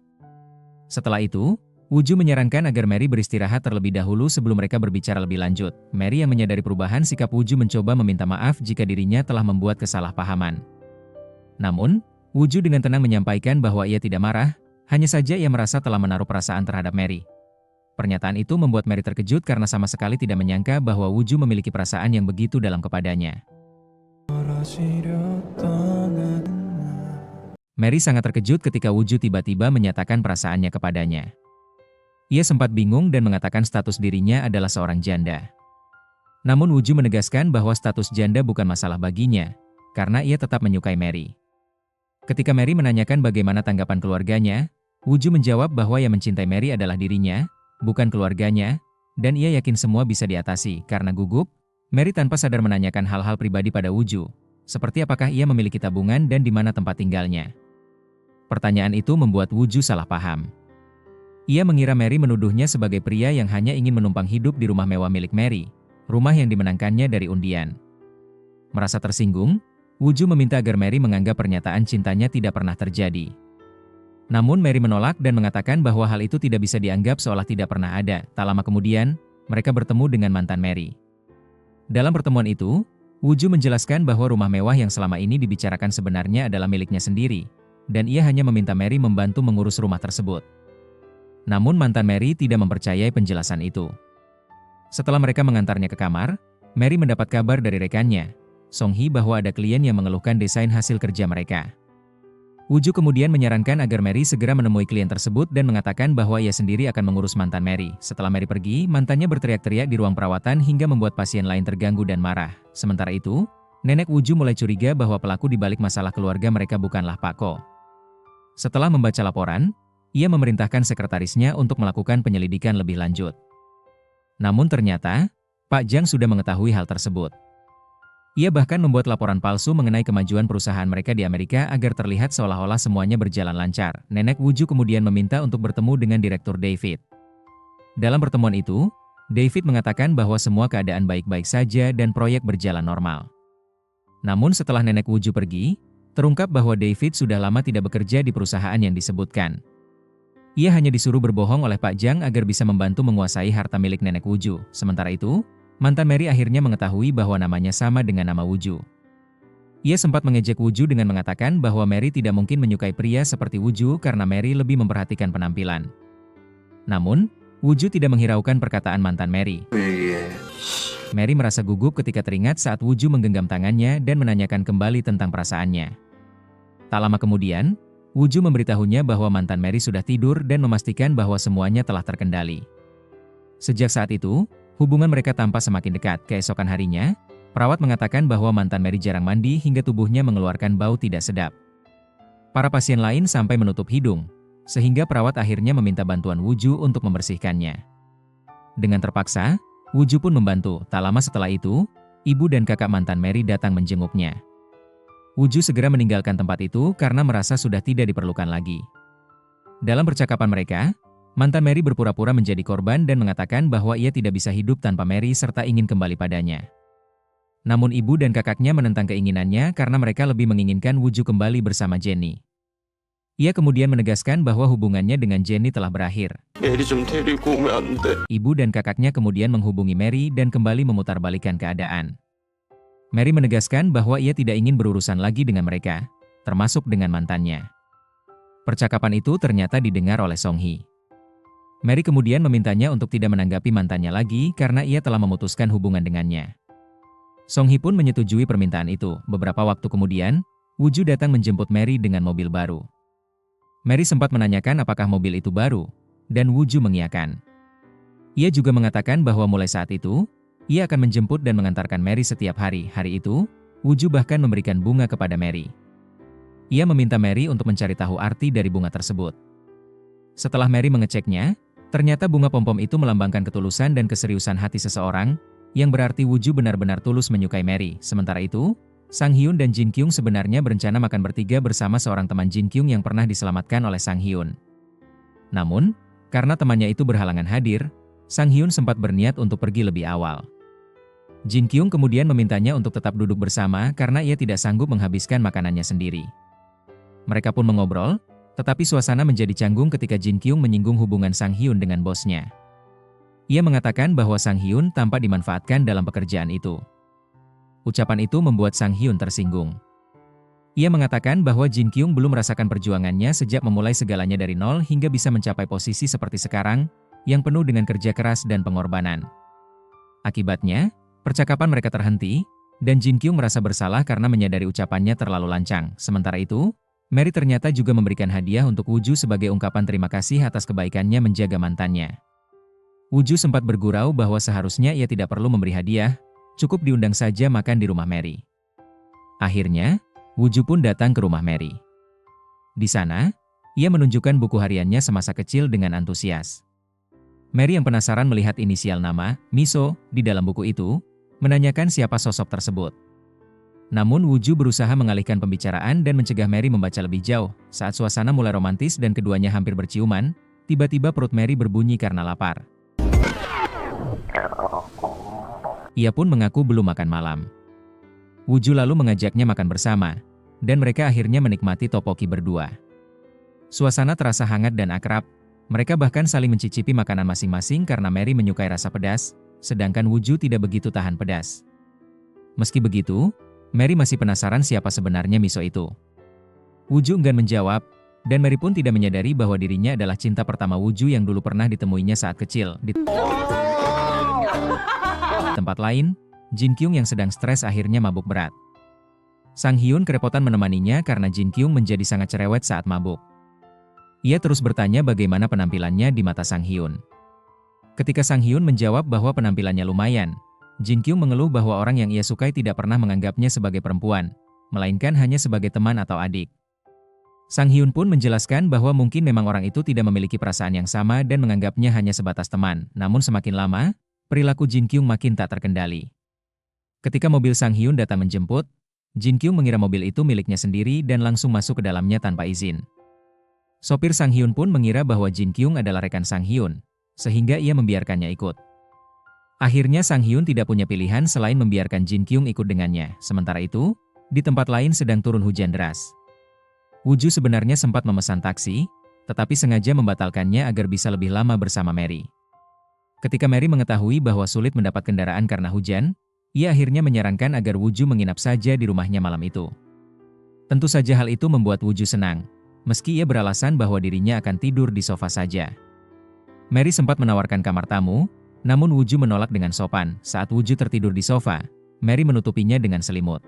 Setelah itu, Woo menyarankan agar Mary beristirahat terlebih dahulu sebelum mereka berbicara lebih lanjut. Mary yang menyadari perubahan sikap Woo mencoba meminta maaf jika dirinya telah membuat kesalahpahaman. Namun, Woo dengan tenang menyampaikan bahwa ia tidak marah, hanya saja ia merasa telah menaruh perasaan terhadap Mary. Pernyataan itu membuat Mary terkejut karena sama sekali tidak menyangka bahwa Woo memiliki perasaan yang begitu dalam kepadanya. Mary sangat terkejut ketika Woo-ju tiba-tiba menyatakan perasaannya kepadanya. Ia sempat bingung dan mengatakan status dirinya adalah seorang janda. Namun Woo-ju menegaskan bahwa status janda bukan masalah baginya, karena ia tetap menyukai Mary. Ketika Mary menanyakan bagaimana tanggapan keluarganya, Woo-ju menjawab bahwa yang mencintai Mary adalah dirinya, bukan keluarganya, dan ia yakin semua bisa diatasi. Karena gugup, Mary tanpa sadar menanyakan hal-hal pribadi pada Woo-ju, seperti apakah ia memiliki tabungan dan di mana tempat tinggalnya. Pertanyaan itu membuat Woo-ju salah paham. Ia mengira Mary menuduhnya sebagai pria yang hanya ingin menumpang hidup di rumah mewah milik Mary, rumah yang dimenangkannya dari undian. Merasa tersinggung, Woo-ju meminta agar Mary menganggap pernyataan cintanya tidak pernah terjadi. Namun Mary menolak dan mengatakan bahwa hal itu tidak bisa dianggap seolah tidak pernah ada. Tak lama kemudian, mereka bertemu dengan mantan Mary. Dalam pertemuan itu, Woo-ju menjelaskan bahwa rumah mewah yang selama ini dibicarakan sebenarnya adalah miliknya sendiri, dan ia hanya meminta Mary membantu mengurus rumah tersebut. Namun mantan Mary tidak mempercayai penjelasan itu. Setelah mereka mengantarnya ke kamar, Mary mendapat kabar dari rekannya, Song-hee, bahwa ada klien yang mengeluhkan desain hasil kerja mereka. Woo-ju kemudian menyarankan agar Mary segera menemui klien tersebut dan mengatakan bahwa ia sendiri akan mengurus mantan Mary. Setelah Mary pergi, mantannya berteriak-teriak di ruang perawatan hingga membuat pasien lain terganggu dan marah. Sementara itu, nenek Woo-ju mulai curiga bahwa pelaku di balik masalah keluarga mereka bukanlah Pak Ko. Setelah membaca laporan, ia memerintahkan sekretarisnya untuk melakukan penyelidikan lebih lanjut. Namun ternyata, Pak Jang sudah mengetahui hal tersebut. Ia bahkan membuat laporan palsu mengenai kemajuan perusahaan mereka di Amerika agar terlihat seolah-olah semuanya berjalan lancar. Nenek Woo-ju kemudian meminta untuk bertemu dengan Direktur David. Dalam pertemuan itu, David mengatakan bahwa semua keadaan baik-baik saja dan proyek berjalan normal. Namun setelah nenek Woo-ju pergi, terungkap bahwa David sudah lama tidak bekerja di perusahaan yang disebutkan. Ia hanya disuruh berbohong oleh Pak Jang agar bisa membantu menguasai harta milik nenek Woo-ju. Sementara itu, mantan Mary akhirnya mengetahui bahwa namanya sama dengan nama Woo-ju. Ia sempat mengejek Woo-ju dengan mengatakan bahwa Mary tidak mungkin menyukai pria seperti Woo-ju karena Mary lebih memperhatikan penampilan. Namun, Woo-ju tidak menghiraukan perkataan mantan Mary. Mary merasa gugup ketika teringat saat Woo-ju menggenggam tangannya dan menanyakan kembali tentang perasaannya. Tak lama kemudian, Woo-ju memberitahunya bahwa mantan Mary sudah tidur dan memastikan bahwa semuanya telah terkendali. Sejak saat itu, hubungan mereka tampak semakin dekat. Keesokan harinya, perawat mengatakan bahwa mantan Mary jarang mandi hingga tubuhnya mengeluarkan bau tidak sedap. Para pasien lain sampai menutup hidung, sehingga perawat akhirnya meminta bantuan Woo-ju untuk membersihkannya. Dengan terpaksa, Woo-ju pun membantu. Tak lama setelah itu, ibu dan kakak mantan Mary datang menjenguknya. Woo-ju segera meninggalkan tempat itu karena merasa sudah tidak diperlukan lagi. Dalam percakapan mereka, mantan Mary berpura-pura menjadi korban dan mengatakan bahwa ia tidak bisa hidup tanpa Mary serta ingin kembali padanya. Namun ibu dan kakaknya menentang keinginannya karena mereka lebih menginginkan Woo-ju kembali bersama Jenny. Ia kemudian menegaskan bahwa hubungannya dengan Jenny telah berakhir. Ibu dan kakaknya kemudian menghubungi Mary dan kembali memutarbalikkan keadaan. Mary menegaskan bahwa ia tidak ingin berurusan lagi dengan mereka, termasuk dengan mantannya. Percakapan itu ternyata didengar oleh Song-hee. Mary kemudian memintanya untuk tidak menanggapi mantannya lagi karena ia telah memutuskan hubungan dengannya. Song-hee pun menyetujui permintaan itu. Beberapa waktu kemudian, Woo-ju datang menjemput Mary dengan mobil baru. Mary sempat menanyakan apakah mobil itu baru, dan Woo-ju mengiyakan. Ia juga mengatakan bahwa mulai saat itu, ia akan menjemput dan mengantarkan Mary setiap hari. Hari itu, Woo-ju bahkan memberikan bunga kepada Mary. Ia meminta Mary untuk mencari tahu arti dari bunga tersebut. Setelah Mary mengeceknya, ternyata bunga pom-pom itu melambangkan ketulusan dan keseriusan hati seseorang, yang berarti Woo-ju benar-benar tulus menyukai Mary. Sementara itu, Sang Hyun dan Jin Kyung sebenarnya berencana makan bertiga bersama seorang teman Jin Kyung yang pernah diselamatkan oleh Sang Hyun. Namun, karena temannya itu berhalangan hadir, Sang Hyun sempat berniat untuk pergi lebih awal. Jin Kyung kemudian memintanya untuk tetap duduk bersama karena ia tidak sanggup menghabiskan makanannya sendiri. Mereka pun mengobrol, tetapi suasana menjadi canggung ketika Jin Kyung menyinggung hubungan Sang Hyun dengan bosnya. Ia mengatakan bahwa Sang Hyun tampak dimanfaatkan dalam pekerjaan itu. Ucapan itu membuat Sang Hyun tersinggung. Ia mengatakan bahwa Jin Kyung belum merasakan perjuangannya sejak memulai segalanya dari nol hingga bisa mencapai posisi seperti sekarang, yang penuh dengan kerja keras dan pengorbanan. Akibatnya, percakapan mereka terhenti, dan Jin Kyung merasa bersalah karena menyadari ucapannya terlalu lancang. Sementara itu, Mary ternyata juga memberikan hadiah untuk Woo-ju sebagai ungkapan terima kasih atas kebaikannya menjaga mantannya. Woo-ju sempat bergurau bahwa seharusnya ia tidak perlu memberi hadiah, cukup diundang saja makan di rumah Mary. Akhirnya, Woo-ju pun datang ke rumah Mary. Di sana, ia menunjukkan buku hariannya semasa kecil dengan antusias. Mary yang penasaran melihat inisial nama, Miso, di dalam buku itu, menanyakan siapa sosok tersebut. Namun Woo-ju berusaha mengalihkan pembicaraan dan mencegah Mary membaca lebih jauh. Saat suasana mulai romantis dan keduanya hampir berciuman, tiba-tiba perut Mary berbunyi karena lapar. Ia pun mengaku belum makan malam. Woo-ju lalu mengajaknya makan bersama, dan mereka akhirnya menikmati tteokbokki berdua. Suasana terasa hangat dan akrab, mereka bahkan saling mencicipi makanan masing-masing karena Mary menyukai rasa pedas, sedangkan Woo-ju tidak begitu tahan pedas. Meski begitu, Mary masih penasaran siapa sebenarnya Miso itu. Woo-ju enggan menjawab, dan Mary pun tidak menyadari bahwa dirinya adalah cinta pertama Woo-ju yang dulu pernah ditemuinya saat kecil. Di tempat lain, Jin Kyung yang sedang stres akhirnya mabuk berat. Sang Hyun kerepotan menemaninya karena Jin Kyung menjadi sangat cerewet saat mabuk. Ia terus bertanya bagaimana penampilannya di mata Sang Hyun. Ketika Sang Hyun menjawab bahwa penampilannya lumayan, Jin Kyung mengeluh bahwa orang yang ia sukai tidak pernah menganggapnya sebagai perempuan, melainkan hanya sebagai teman atau adik. Sang Hyun pun menjelaskan bahwa mungkin memang orang itu tidak memiliki perasaan yang sama dan menganggapnya hanya sebatas teman. Namun semakin lama, perilaku Jin Kyung makin tak terkendali. Ketika mobil Sang Hyun datang menjemput, Jin Kyung mengira mobil itu miliknya sendiri dan langsung masuk ke dalamnya tanpa izin. Sopir Sang Hyun pun mengira bahwa Jin Kyung adalah rekan Sang Hyun, sehingga ia membiarkannya ikut. Akhirnya Sang Hyun tidak punya pilihan selain membiarkan Jin Kyung ikut dengannya. Sementara itu, di tempat lain sedang turun hujan deras. Woo-ju sebenarnya sempat memesan taksi, tetapi sengaja membatalkannya agar bisa lebih lama bersama Mary. Ketika Mary mengetahui bahwa sulit mendapat kendaraan karena hujan, ia akhirnya menyarankan agar Woo-ju menginap saja di rumahnya malam itu. Tentu saja hal itu membuat Woo-ju senang, meski ia beralasan bahwa dirinya akan tidur di sofa saja. Mary sempat menawarkan kamar tamu, namun Woo-ju menolak dengan sopan. Saat Woo-ju tertidur di sofa, Mary menutupinya dengan selimut.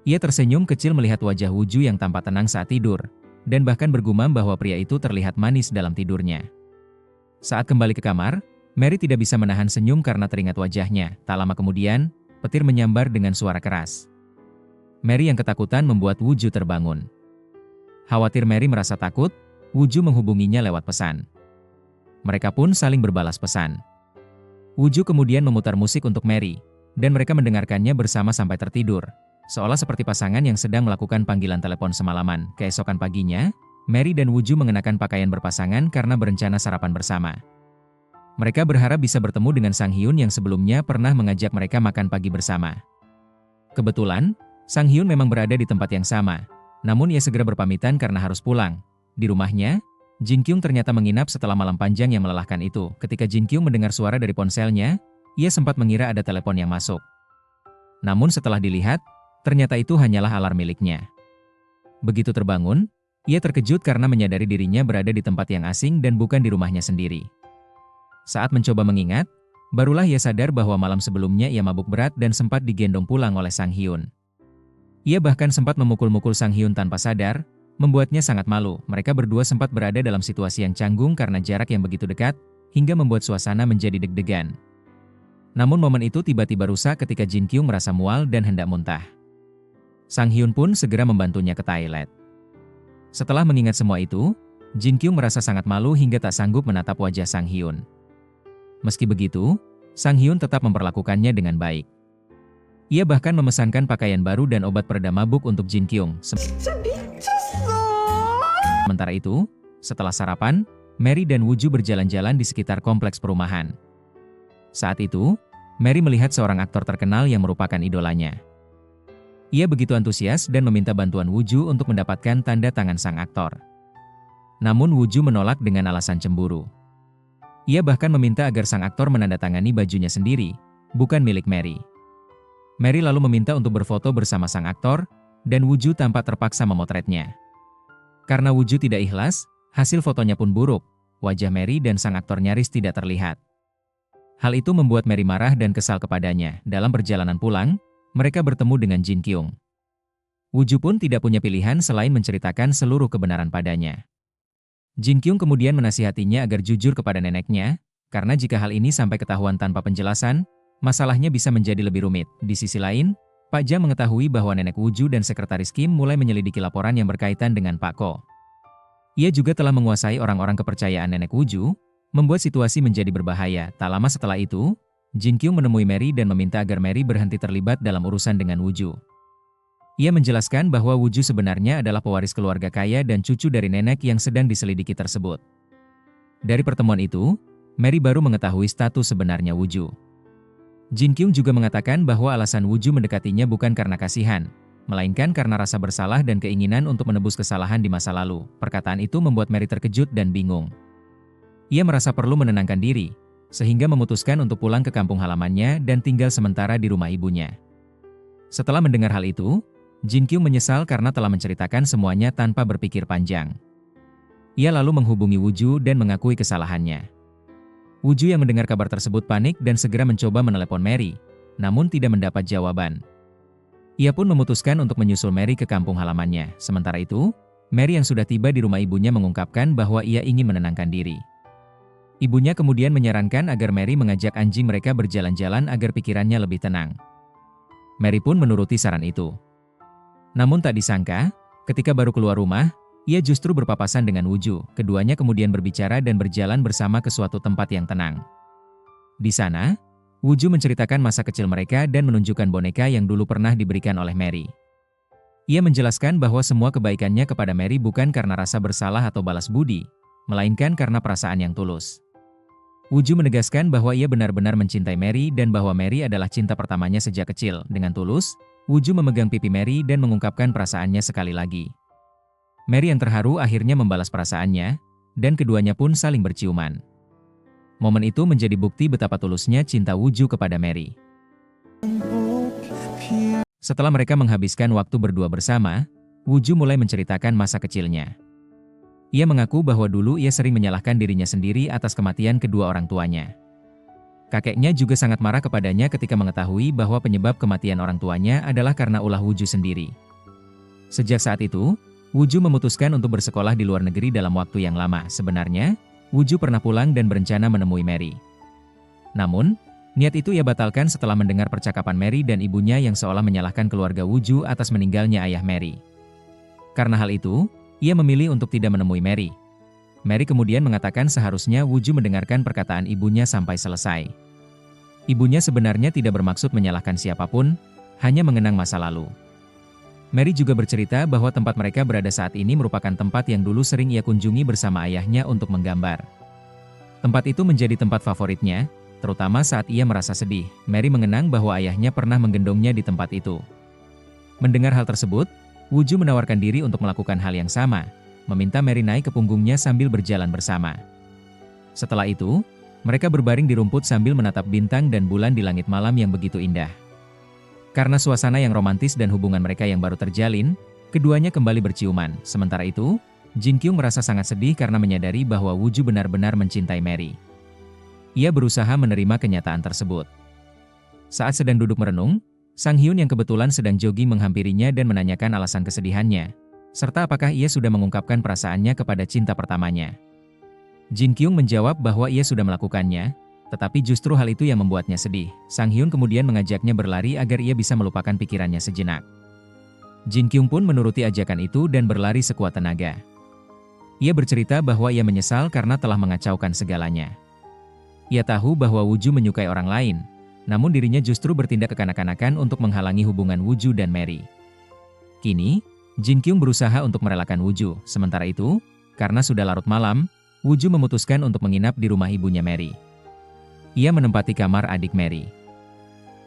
Ia tersenyum kecil melihat wajah Woo-ju yang tampak tenang saat tidur, dan bahkan bergumam bahwa pria itu terlihat manis dalam tidurnya. Saat kembali ke kamar, Mary tidak bisa menahan senyum karena teringat wajahnya. Tak lama kemudian, petir menyambar dengan suara keras. Mary yang ketakutan membuat Woo-ju terbangun. Khawatir Mary merasa takut, Woo-ju menghubunginya lewat pesan. Mereka pun saling berbalas pesan. Woo-ju kemudian memutar musik untuk Mary, dan mereka mendengarkannya bersama sampai tertidur, seolah seperti pasangan yang sedang melakukan panggilan telepon semalaman. Keesokan paginya, Mary dan Woo-ju mengenakan pakaian berpasangan karena berencana sarapan bersama. Mereka berharap bisa bertemu dengan Sang Hyun yang sebelumnya pernah mengajak mereka makan pagi bersama. Kebetulan, Sang Hyun memang berada di tempat yang sama, namun ia segera berpamitan karena harus pulang. Di rumahnya, Jin Kyung ternyata menginap setelah malam panjang yang melelahkan itu. Ketika Jin Kyung mendengar suara dari ponselnya, ia sempat mengira ada telepon yang masuk. Namun setelah dilihat, ternyata itu hanyalah alarm miliknya. Begitu terbangun, ia terkejut karena menyadari dirinya berada di tempat yang asing dan bukan di rumahnya sendiri. Saat mencoba mengingat, barulah ia sadar bahwa malam sebelumnya ia mabuk berat dan sempat digendong pulang oleh Sang Hyun. Ia bahkan sempat memukul-mukul Sang Hyun tanpa sadar, membuatnya sangat malu. Mereka berdua sempat berada dalam situasi yang canggung karena jarak yang begitu dekat, hingga membuat suasana menjadi deg-degan. Namun momen itu tiba-tiba rusak ketika Jin Kyung merasa mual dan hendak muntah. Sang Hyun pun segera membantunya ke toilet. Setelah mengingat semua itu, Jin Kyung merasa sangat malu hingga tak sanggup menatap wajah Sang Hyun. Meski begitu, Sang Hyun tetap memperlakukannya dengan baik. Ia bahkan memesankan pakaian baru dan obat peredam mabuk untuk Jin Kyung. Sementara itu, setelah sarapan, Mary dan Woo-ju berjalan-jalan di sekitar kompleks perumahan. Saat itu, Mary melihat seorang aktor terkenal yang merupakan idolanya. Ia begitu antusias dan meminta bantuan Woo-ju untuk mendapatkan tanda tangan sang aktor. Namun Woo-ju menolak dengan alasan cemburu. Ia bahkan meminta agar sang aktor menandatangani bajunya sendiri, bukan milik Mary. Mary lalu meminta untuk berfoto bersama sang aktor, dan Woo-ju tampak terpaksa memotretnya. Karena Woo-ju tidak ikhlas, hasil fotonya pun buruk, wajah Mary dan sang aktor nyaris tidak terlihat. Hal itu membuat Mary marah dan kesal kepadanya. Dalam perjalanan pulang, mereka bertemu dengan Jin Kyung. Woo-ju pun tidak punya pilihan selain menceritakan seluruh kebenaran padanya. Jin Kyung kemudian menasihatinya agar jujur kepada neneknya, karena jika hal ini sampai ketahuan tanpa penjelasan, masalahnya bisa menjadi lebih rumit. Di sisi lain, Pak Ja mengetahui bahwa nenek Woo-ju dan sekretaris Kim mulai menyelidiki laporan yang berkaitan dengan Pak Ko. Ia juga telah menguasai orang-orang kepercayaan nenek Woo-ju, membuat situasi menjadi berbahaya. Tak lama setelah itu, Jin Kyung menemui Mary dan meminta agar Mary berhenti terlibat dalam urusan dengan Woo-ju. Ia menjelaskan bahwa Woo-ju sebenarnya adalah pewaris keluarga kaya dan cucu dari nenek yang sedang diselidiki tersebut. Dari pertemuan itu, Mary baru mengetahui status sebenarnya Woo-ju. Jin Kyung juga mengatakan bahwa alasan Woo-ju mendekatinya bukan karena kasihan, melainkan karena rasa bersalah dan keinginan untuk menebus kesalahan di masa lalu. Perkataan itu membuat Mary terkejut dan bingung. Ia merasa perlu menenangkan diri, sehingga memutuskan untuk pulang ke kampung halamannya dan tinggal sementara di rumah ibunya. Setelah mendengar hal itu, Jin Kyung menyesal karena telah menceritakan semuanya tanpa berpikir panjang. Ia lalu menghubungi Woo-ju dan mengakui kesalahannya. Woo-ju yang mendengar kabar tersebut panik dan segera mencoba menelepon Mary, namun tidak mendapat jawaban. Ia pun memutuskan untuk menyusul Mary ke kampung halamannya. Sementara itu, Mary yang sudah tiba di rumah ibunya mengungkapkan bahwa ia ingin menenangkan diri. Ibunya kemudian menyarankan agar Mary mengajak anjing mereka berjalan-jalan agar pikirannya lebih tenang. Mary pun menuruti saran itu. Namun tak disangka, ketika baru keluar rumah, ia justru berpapasan dengan Woo-ju. Keduanya kemudian berbicara dan berjalan bersama ke suatu tempat yang tenang. Di sana, Woo-ju menceritakan masa kecil mereka dan menunjukkan boneka yang dulu pernah diberikan oleh Mary. Ia menjelaskan bahwa semua kebaikannya kepada Mary bukan karena rasa bersalah atau balas budi, melainkan karena perasaan yang tulus. Woo-ju menegaskan bahwa ia benar-benar mencintai Mary dan bahwa Mary adalah cinta pertamanya sejak kecil. Dengan tulus, Woo-ju memegang pipi Mary dan mengungkapkan perasaannya sekali lagi. Mary yang terharu akhirnya membalas perasaannya, dan keduanya pun saling berciuman. Momen itu menjadi bukti betapa tulusnya cinta Woo-ju kepada Mary. Setelah mereka menghabiskan waktu berdua bersama, Woo-ju mulai menceritakan masa kecilnya. Ia mengaku bahwa dulu ia sering menyalahkan dirinya sendiri atas kematian kedua orang tuanya. Kakeknya juga sangat marah kepadanya ketika mengetahui bahwa penyebab kematian orang tuanya adalah karena ulah Woo-ju sendiri. Sejak saat itu, Woo-ju memutuskan untuk bersekolah di luar negeri dalam waktu yang lama. Sebenarnya, Woo-ju pernah pulang dan berencana menemui Mary. Namun, niat itu ia batalkan setelah mendengar percakapan Mary dan ibunya yang seolah menyalahkan keluarga Woo-ju atas meninggalnya ayah Mary. Karena hal itu, ia memilih untuk tidak menemui Mary. Mary kemudian mengatakan seharusnya Woo-ju mendengarkan perkataan ibunya sampai selesai. Ibunya sebenarnya tidak bermaksud menyalahkan siapapun, hanya mengenang masa lalu. Mary juga bercerita bahwa tempat mereka berada saat ini merupakan tempat yang dulu sering ia kunjungi bersama ayahnya untuk menggambar. Tempat itu menjadi tempat favoritnya, terutama saat ia merasa sedih. Mary mengenang bahwa ayahnya pernah menggendongnya di tempat itu. Mendengar hal tersebut, Woo-ju menawarkan diri untuk melakukan hal yang sama, meminta Mary naik ke punggungnya sambil berjalan bersama. Setelah itu, mereka berbaring di rumput sambil menatap bintang dan bulan di langit malam yang begitu indah. Karena suasana yang romantis dan hubungan mereka yang baru terjalin, keduanya kembali berciuman. Sementara itu, Jin Kyung merasa sangat sedih karena menyadari bahwa Woo-ju benar-benar mencintai Mary. Ia berusaha menerima kenyataan tersebut. Saat sedang duduk merenung, Sang Hyun yang kebetulan sedang jogging menghampirinya dan menanyakan alasan kesedihannya, serta apakah ia sudah mengungkapkan perasaannya kepada cinta pertamanya. Jin Kyung menjawab bahwa ia sudah melakukannya, tetapi justru hal itu yang membuatnya sedih. Sang Hyun kemudian mengajaknya berlari agar ia bisa melupakan pikirannya sejenak. Jin Kyung pun menuruti ajakan itu dan berlari sekuat tenaga. Ia bercerita bahwa ia menyesal karena telah mengacaukan segalanya. Ia tahu bahwa Woo-ju menyukai orang lain, namun dirinya justru bertindak kekanak-kanakan untuk menghalangi hubungan Woo-ju dan Mary. Kini, Jin Kyung berusaha untuk merelakan Woo-ju. Sementara itu, karena sudah larut malam, Woo-ju memutuskan untuk menginap di rumah ibunya Mary. Ia menempati kamar adik Mary.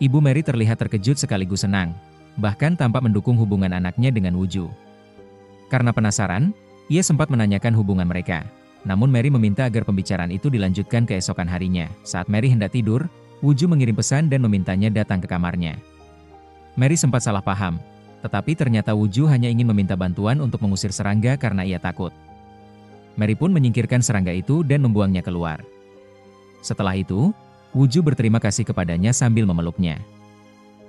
Ibu Mary terlihat terkejut sekaligus senang, bahkan tampak mendukung hubungan anaknya dengan Woo-ju. Karena penasaran, ia sempat menanyakan hubungan mereka. Namun Mary meminta agar pembicaraan itu dilanjutkan keesokan harinya. Saat Mary hendak tidur, Woo-ju mengirim pesan dan memintanya datang ke kamarnya. Mary sempat salah paham, tetapi ternyata Woo-ju hanya ingin meminta bantuan untuk mengusir serangga karena ia takut. Mary pun menyingkirkan serangga itu dan membuangnya keluar. Setelah itu, Woo-ju berterima kasih kepadanya sambil memeluknya.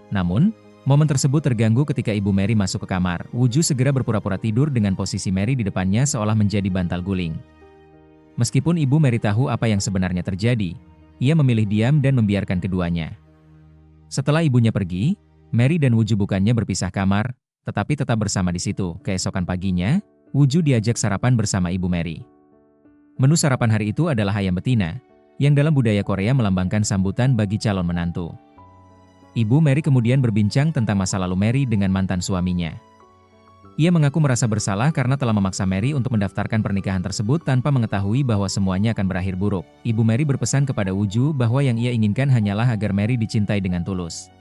Namun, Momen tersebut terganggu ketika Ibu Mary masuk ke kamar. Woo-ju segera berpura-pura tidur dengan posisi Mary di depannya seolah menjadi bantal guling. Meskipun Ibu Mary tahu apa yang sebenarnya terjadi, ia memilih diam dan membiarkan keduanya. Setelah ibunya pergi, Mary dan Woo-ju bukannya berpisah kamar, tetapi tetap bersama di situ. Keesokan paginya, Woo-ju diajak sarapan bersama Ibu Mary. Menu sarapan hari itu adalah ayam betina, yang dalam budaya Korea melambangkan sambutan bagi calon menantu. Ibu Mary kemudian berbincang tentang masa lalu Mary dengan mantan suaminya. Ia mengaku merasa bersalah karena telah memaksa Mary untuk mendaftarkan pernikahan tersebut tanpa mengetahui bahwa semuanya akan berakhir buruk. Ibu Mary berpesan kepada Woo-ju bahwa yang ia inginkan hanyalah agar Mary dicintai dengan tulus.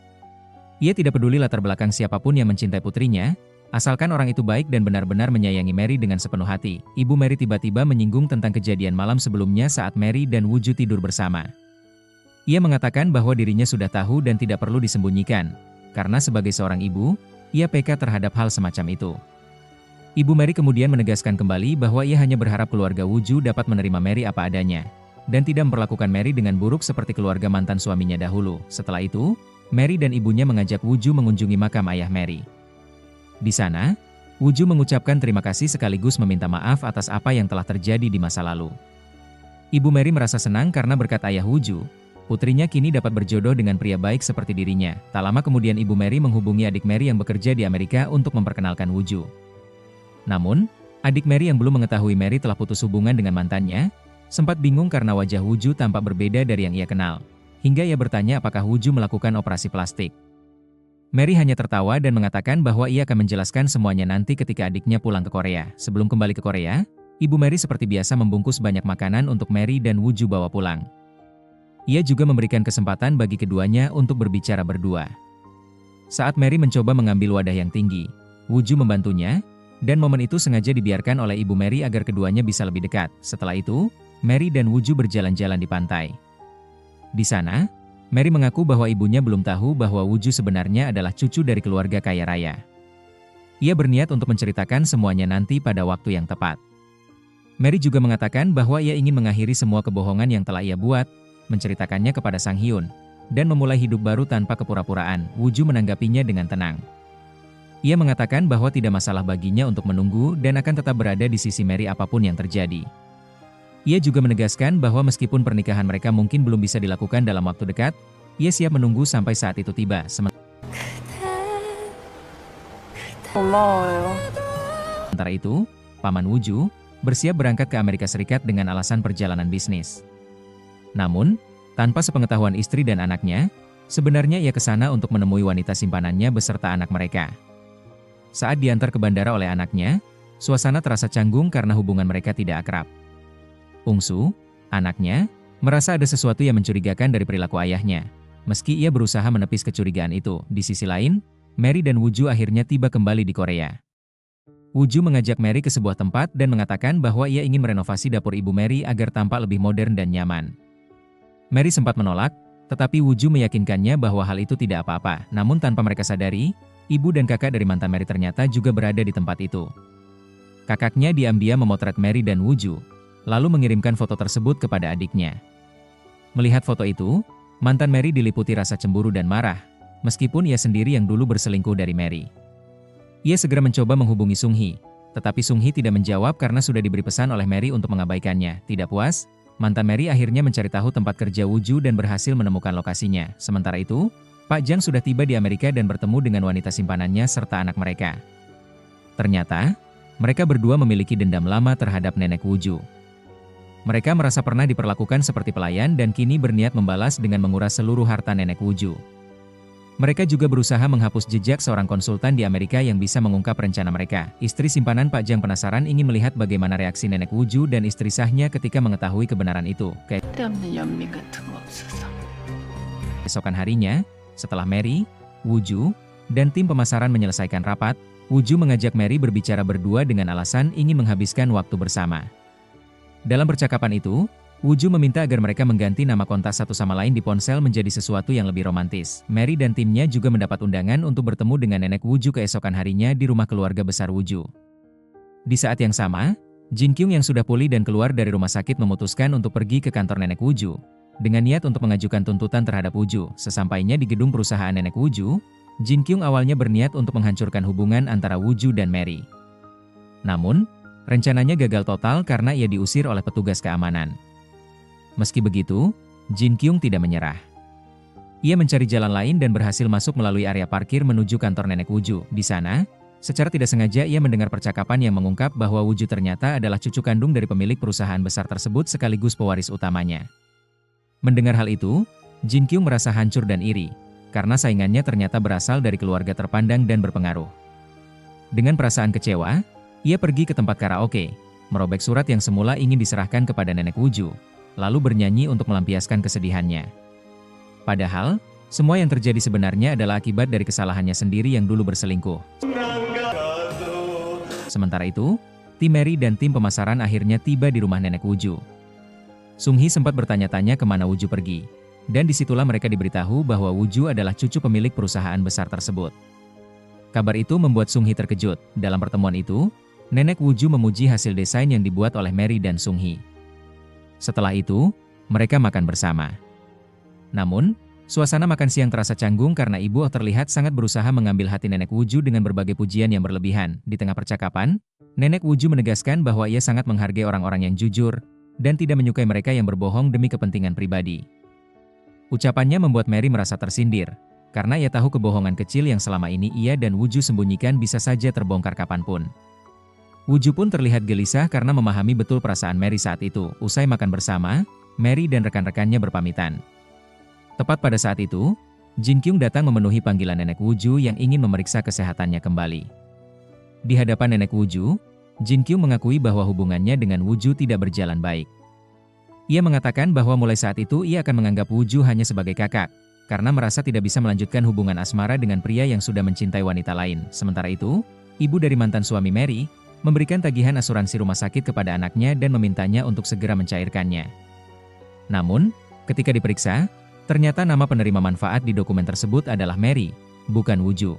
Ia tidak peduli latar belakang siapapun yang mencintai putrinya, asalkan orang itu baik dan benar-benar menyayangi Mary dengan sepenuh hati. Ibu Mary tiba-tiba menyinggung tentang kejadian malam sebelumnya saat Mary dan Woo-ju tidur bersama. Ia mengatakan bahwa dirinya sudah tahu dan tidak perlu disembunyikan, karena sebagai seorang ibu, ia peka terhadap hal semacam itu. Ibu Mary kemudian menegaskan kembali bahwa ia hanya berharap keluarga Woo-ju dapat menerima Mary apa adanya, dan tidak memperlakukan Mary dengan buruk seperti keluarga mantan suaminya dahulu. Setelah itu, Mary dan ibunya mengajak Woo-ju mengunjungi makam ayah Mary. Di sana, Woo-ju mengucapkan terima kasih sekaligus meminta maaf atas apa yang telah terjadi di masa lalu. Ibu Mary merasa senang karena berkat ayah Woo-ju, putrinya kini dapat berjodoh dengan pria baik seperti dirinya. Tak lama kemudian Ibu Mary menghubungi adik Mary yang bekerja di Amerika untuk memperkenalkan Woo-ju. Namun, adik Mary yang belum mengetahui Mary telah putus hubungan dengan mantannya, sempat bingung karena wajah Woo-ju tampak berbeda dari yang ia kenal. Hingga ia bertanya apakah Woo-ju melakukan operasi plastik. Mary hanya tertawa dan mengatakan bahwa ia akan menjelaskan semuanya nanti ketika adiknya pulang ke Korea. Sebelum kembali ke Korea, Ibu Mary seperti biasa membungkus banyak makanan untuk Mary dan Woo-ju bawa pulang. Ia juga memberikan kesempatan bagi keduanya untuk berbicara berdua. Saat Mary mencoba mengambil wadah yang tinggi, Woo-ju membantunya, dan momen itu sengaja dibiarkan oleh Ibu Mary agar keduanya bisa lebih dekat. Setelah itu, Mary dan Woo-ju berjalan-jalan di pantai. Di sana, Mary mengaku bahwa ibunya belum tahu bahwa Woo-ju sebenarnya adalah cucu dari keluarga kaya raya. Ia berniat untuk menceritakan semuanya nanti pada waktu yang tepat. Mary juga mengatakan bahwa ia ingin mengakhiri semua kebohongan yang telah ia buat, menceritakannya kepada Sang Hyun, dan memulai hidup baru tanpa kepura-puraan. Woo-ju menanggapinya dengan tenang. Ia mengatakan bahwa tidak masalah baginya untuk menunggu dan akan tetap berada di sisi Mary apapun yang terjadi. Ia juga menegaskan bahwa meskipun pernikahan mereka mungkin belum bisa dilakukan dalam waktu dekat, ia siap menunggu sampai saat itu tiba. Sementara itu, Paman Woo-ju bersiap berangkat ke Amerika Serikat dengan alasan perjalanan bisnis. Namun, tanpa sepengetahuan istri dan anaknya, sebenarnya ia ke sana untuk menemui wanita simpanannya beserta anak mereka. Saat diantar ke bandara oleh anaknya, suasana terasa canggung karena hubungan mereka tidak akrab. Ungsu, anaknya, merasa ada sesuatu yang mencurigakan dari perilaku ayahnya. Meski ia berusaha menepis kecurigaan itu, di sisi lain, Mary dan Woo-ju akhirnya tiba kembali di Korea. Woo-ju mengajak Mary ke sebuah tempat dan mengatakan bahwa ia ingin merenovasi dapur Ibu Mary agar tampak lebih modern dan nyaman. Mary sempat menolak, tetapi Woo-ju meyakinkannya bahwa hal itu tidak apa-apa. Namun tanpa mereka sadari, ibu dan kakak dari mantan Mary ternyata juga berada di tempat itu. Kakaknya diam-diam memotret Mary dan Woo-ju, lalu mengirimkan foto tersebut kepada adiknya. Melihat foto itu, mantan Mary diliputi rasa cemburu dan marah, meskipun ia sendiri yang dulu berselingkuh dari Mary. Ia segera mencoba menghubungi Sung Hee, tetapi Sung Hee tidak menjawab karena sudah diberi pesan oleh Mary untuk mengabaikannya. Tidak puas, mantan Mary akhirnya mencari tahu tempat kerja Woo-ju dan berhasil menemukan lokasinya. Sementara itu, Pak Jang sudah tiba di Amerika dan bertemu dengan wanita simpanannya serta anak mereka. Ternyata, mereka berdua memiliki dendam lama terhadap nenek Woo-ju. Mereka merasa pernah diperlakukan seperti pelayan dan kini berniat membalas dengan menguras seluruh harta nenek Woo-ju. Mereka juga berusaha menghapus jejak seorang konsultan di Amerika yang bisa mengungkap rencana mereka. Istri simpanan Pak Jang penasaran ingin melihat bagaimana reaksi nenek Woo-ju dan istri sahnya ketika mengetahui kebenaran itu. Keesokan harinya, setelah Mary, Woo-ju, dan tim pemasaran menyelesaikan rapat, Woo-ju mengajak Mary berbicara berdua dengan alasan ingin menghabiskan waktu bersama. Dalam percakapan itu, Woo-ju meminta agar mereka mengganti nama kontak satu sama lain di ponsel menjadi sesuatu yang lebih romantis. Mary dan timnya juga mendapat undangan untuk bertemu dengan nenek Woo-ju keesokan harinya di rumah keluarga besar Woo-ju. Di saat yang sama, Jin Kyung yang sudah pulih dan keluar dari rumah sakit memutuskan untuk pergi ke kantor nenek Woo-ju, dengan niat untuk mengajukan tuntutan terhadap Woo-ju. Sesampainya di gedung perusahaan nenek Woo-ju, Jin Kyung awalnya berniat untuk menghancurkan hubungan antara Woo-ju dan Mary. Namun, rencananya gagal total karena ia diusir oleh petugas keamanan. Meski begitu, Jin Kyung tidak menyerah. Ia mencari jalan lain dan berhasil masuk melalui area parkir menuju kantor nenek Woo-ju. Di sana, secara tidak sengaja ia mendengar percakapan yang mengungkap bahwa Woo-ju ternyata adalah cucu kandung dari pemilik perusahaan besar tersebut sekaligus pewaris utamanya. Mendengar hal itu, Jin Kyung merasa hancur dan iri, karena saingannya ternyata berasal dari keluarga terpandang dan berpengaruh. Dengan perasaan kecewa, ia pergi ke tempat karaoke, merobek surat yang semula ingin diserahkan kepada nenek Woo-ju, lalu bernyanyi untuk melampiaskan kesedihannya. Padahal, semua yang terjadi sebenarnya adalah akibat dari kesalahannya sendiri yang dulu berselingkuh. Sementara itu, tim Mary dan tim pemasaran akhirnya tiba di rumah nenek Woo-ju. Sung-hee sempat bertanya-tanya kemana Woo-ju pergi, dan disitulah mereka diberitahu bahwa Woo-ju adalah cucu pemilik perusahaan besar tersebut. Kabar itu membuat Sung-hee terkejut. Dalam pertemuan itu, nenek Woo-ju memuji hasil desain yang dibuat oleh Mary dan Sung-hee. Setelah itu, mereka makan bersama. Namun, suasana makan siang terasa canggung karena ibu terlihat sangat berusaha mengambil hati nenek Woo-ju dengan berbagai pujian yang berlebihan. Di tengah percakapan, nenek Woo-ju menegaskan bahwa ia sangat menghargai orang-orang yang jujur, dan tidak menyukai mereka yang berbohong demi kepentingan pribadi. Ucapannya membuat Mary merasa tersindir, karena ia tahu kebohongan kecil yang selama ini ia dan Woo-ju sembunyikan bisa saja terbongkar kapanpun. Woo-ju pun terlihat gelisah karena memahami betul perasaan Mary saat itu. Usai makan bersama, Mary dan rekan-rekannya berpamitan. Tepat pada saat itu, Jin Kyung datang memenuhi panggilan nenek Woo-ju yang ingin memeriksa kesehatannya kembali. Di hadapan nenek Woo-ju, Jin Kyung mengakui bahwa hubungannya dengan Woo-ju tidak berjalan baik. Ia mengatakan bahwa mulai saat itu ia akan menganggap Woo-ju hanya sebagai kakak, karena merasa tidak bisa melanjutkan hubungan asmara dengan pria yang sudah mencintai wanita lain. Sementara itu, ibu dari mantan suami Mary, memberikan tagihan asuransi rumah sakit kepada anaknya dan memintanya untuk segera mencairkannya. Namun, ketika diperiksa, ternyata nama penerima manfaat di dokumen tersebut adalah Mary, bukan Woo-ju.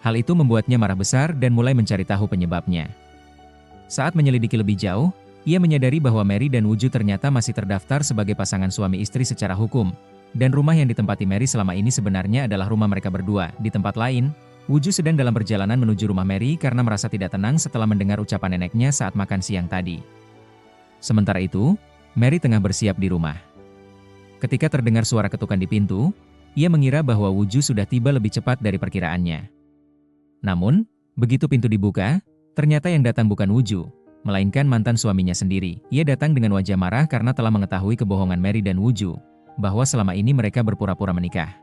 Hal itu membuatnya marah besar dan mulai mencari tahu penyebabnya. Saat menyelidiki lebih jauh, ia menyadari bahwa Mary dan Woo-ju ternyata masih terdaftar sebagai pasangan suami istri secara hukum, dan rumah yang ditempati Mary selama ini sebenarnya adalah rumah mereka berdua. Di tempat lain, Woo-ju sedang dalam perjalanan menuju rumah Mary karena merasa tidak tenang setelah mendengar ucapan neneknya saat makan siang tadi. Sementara itu, Mary tengah bersiap di rumah. Ketika terdengar suara ketukan di pintu, ia mengira bahwa Woo-ju sudah tiba lebih cepat dari perkiraannya. Namun, begitu pintu dibuka, ternyata yang datang bukan Woo-ju, melainkan mantan suaminya sendiri. Ia datang dengan wajah marah karena telah mengetahui kebohongan Mary dan Woo-ju, bahwa selama ini mereka berpura-pura menikah.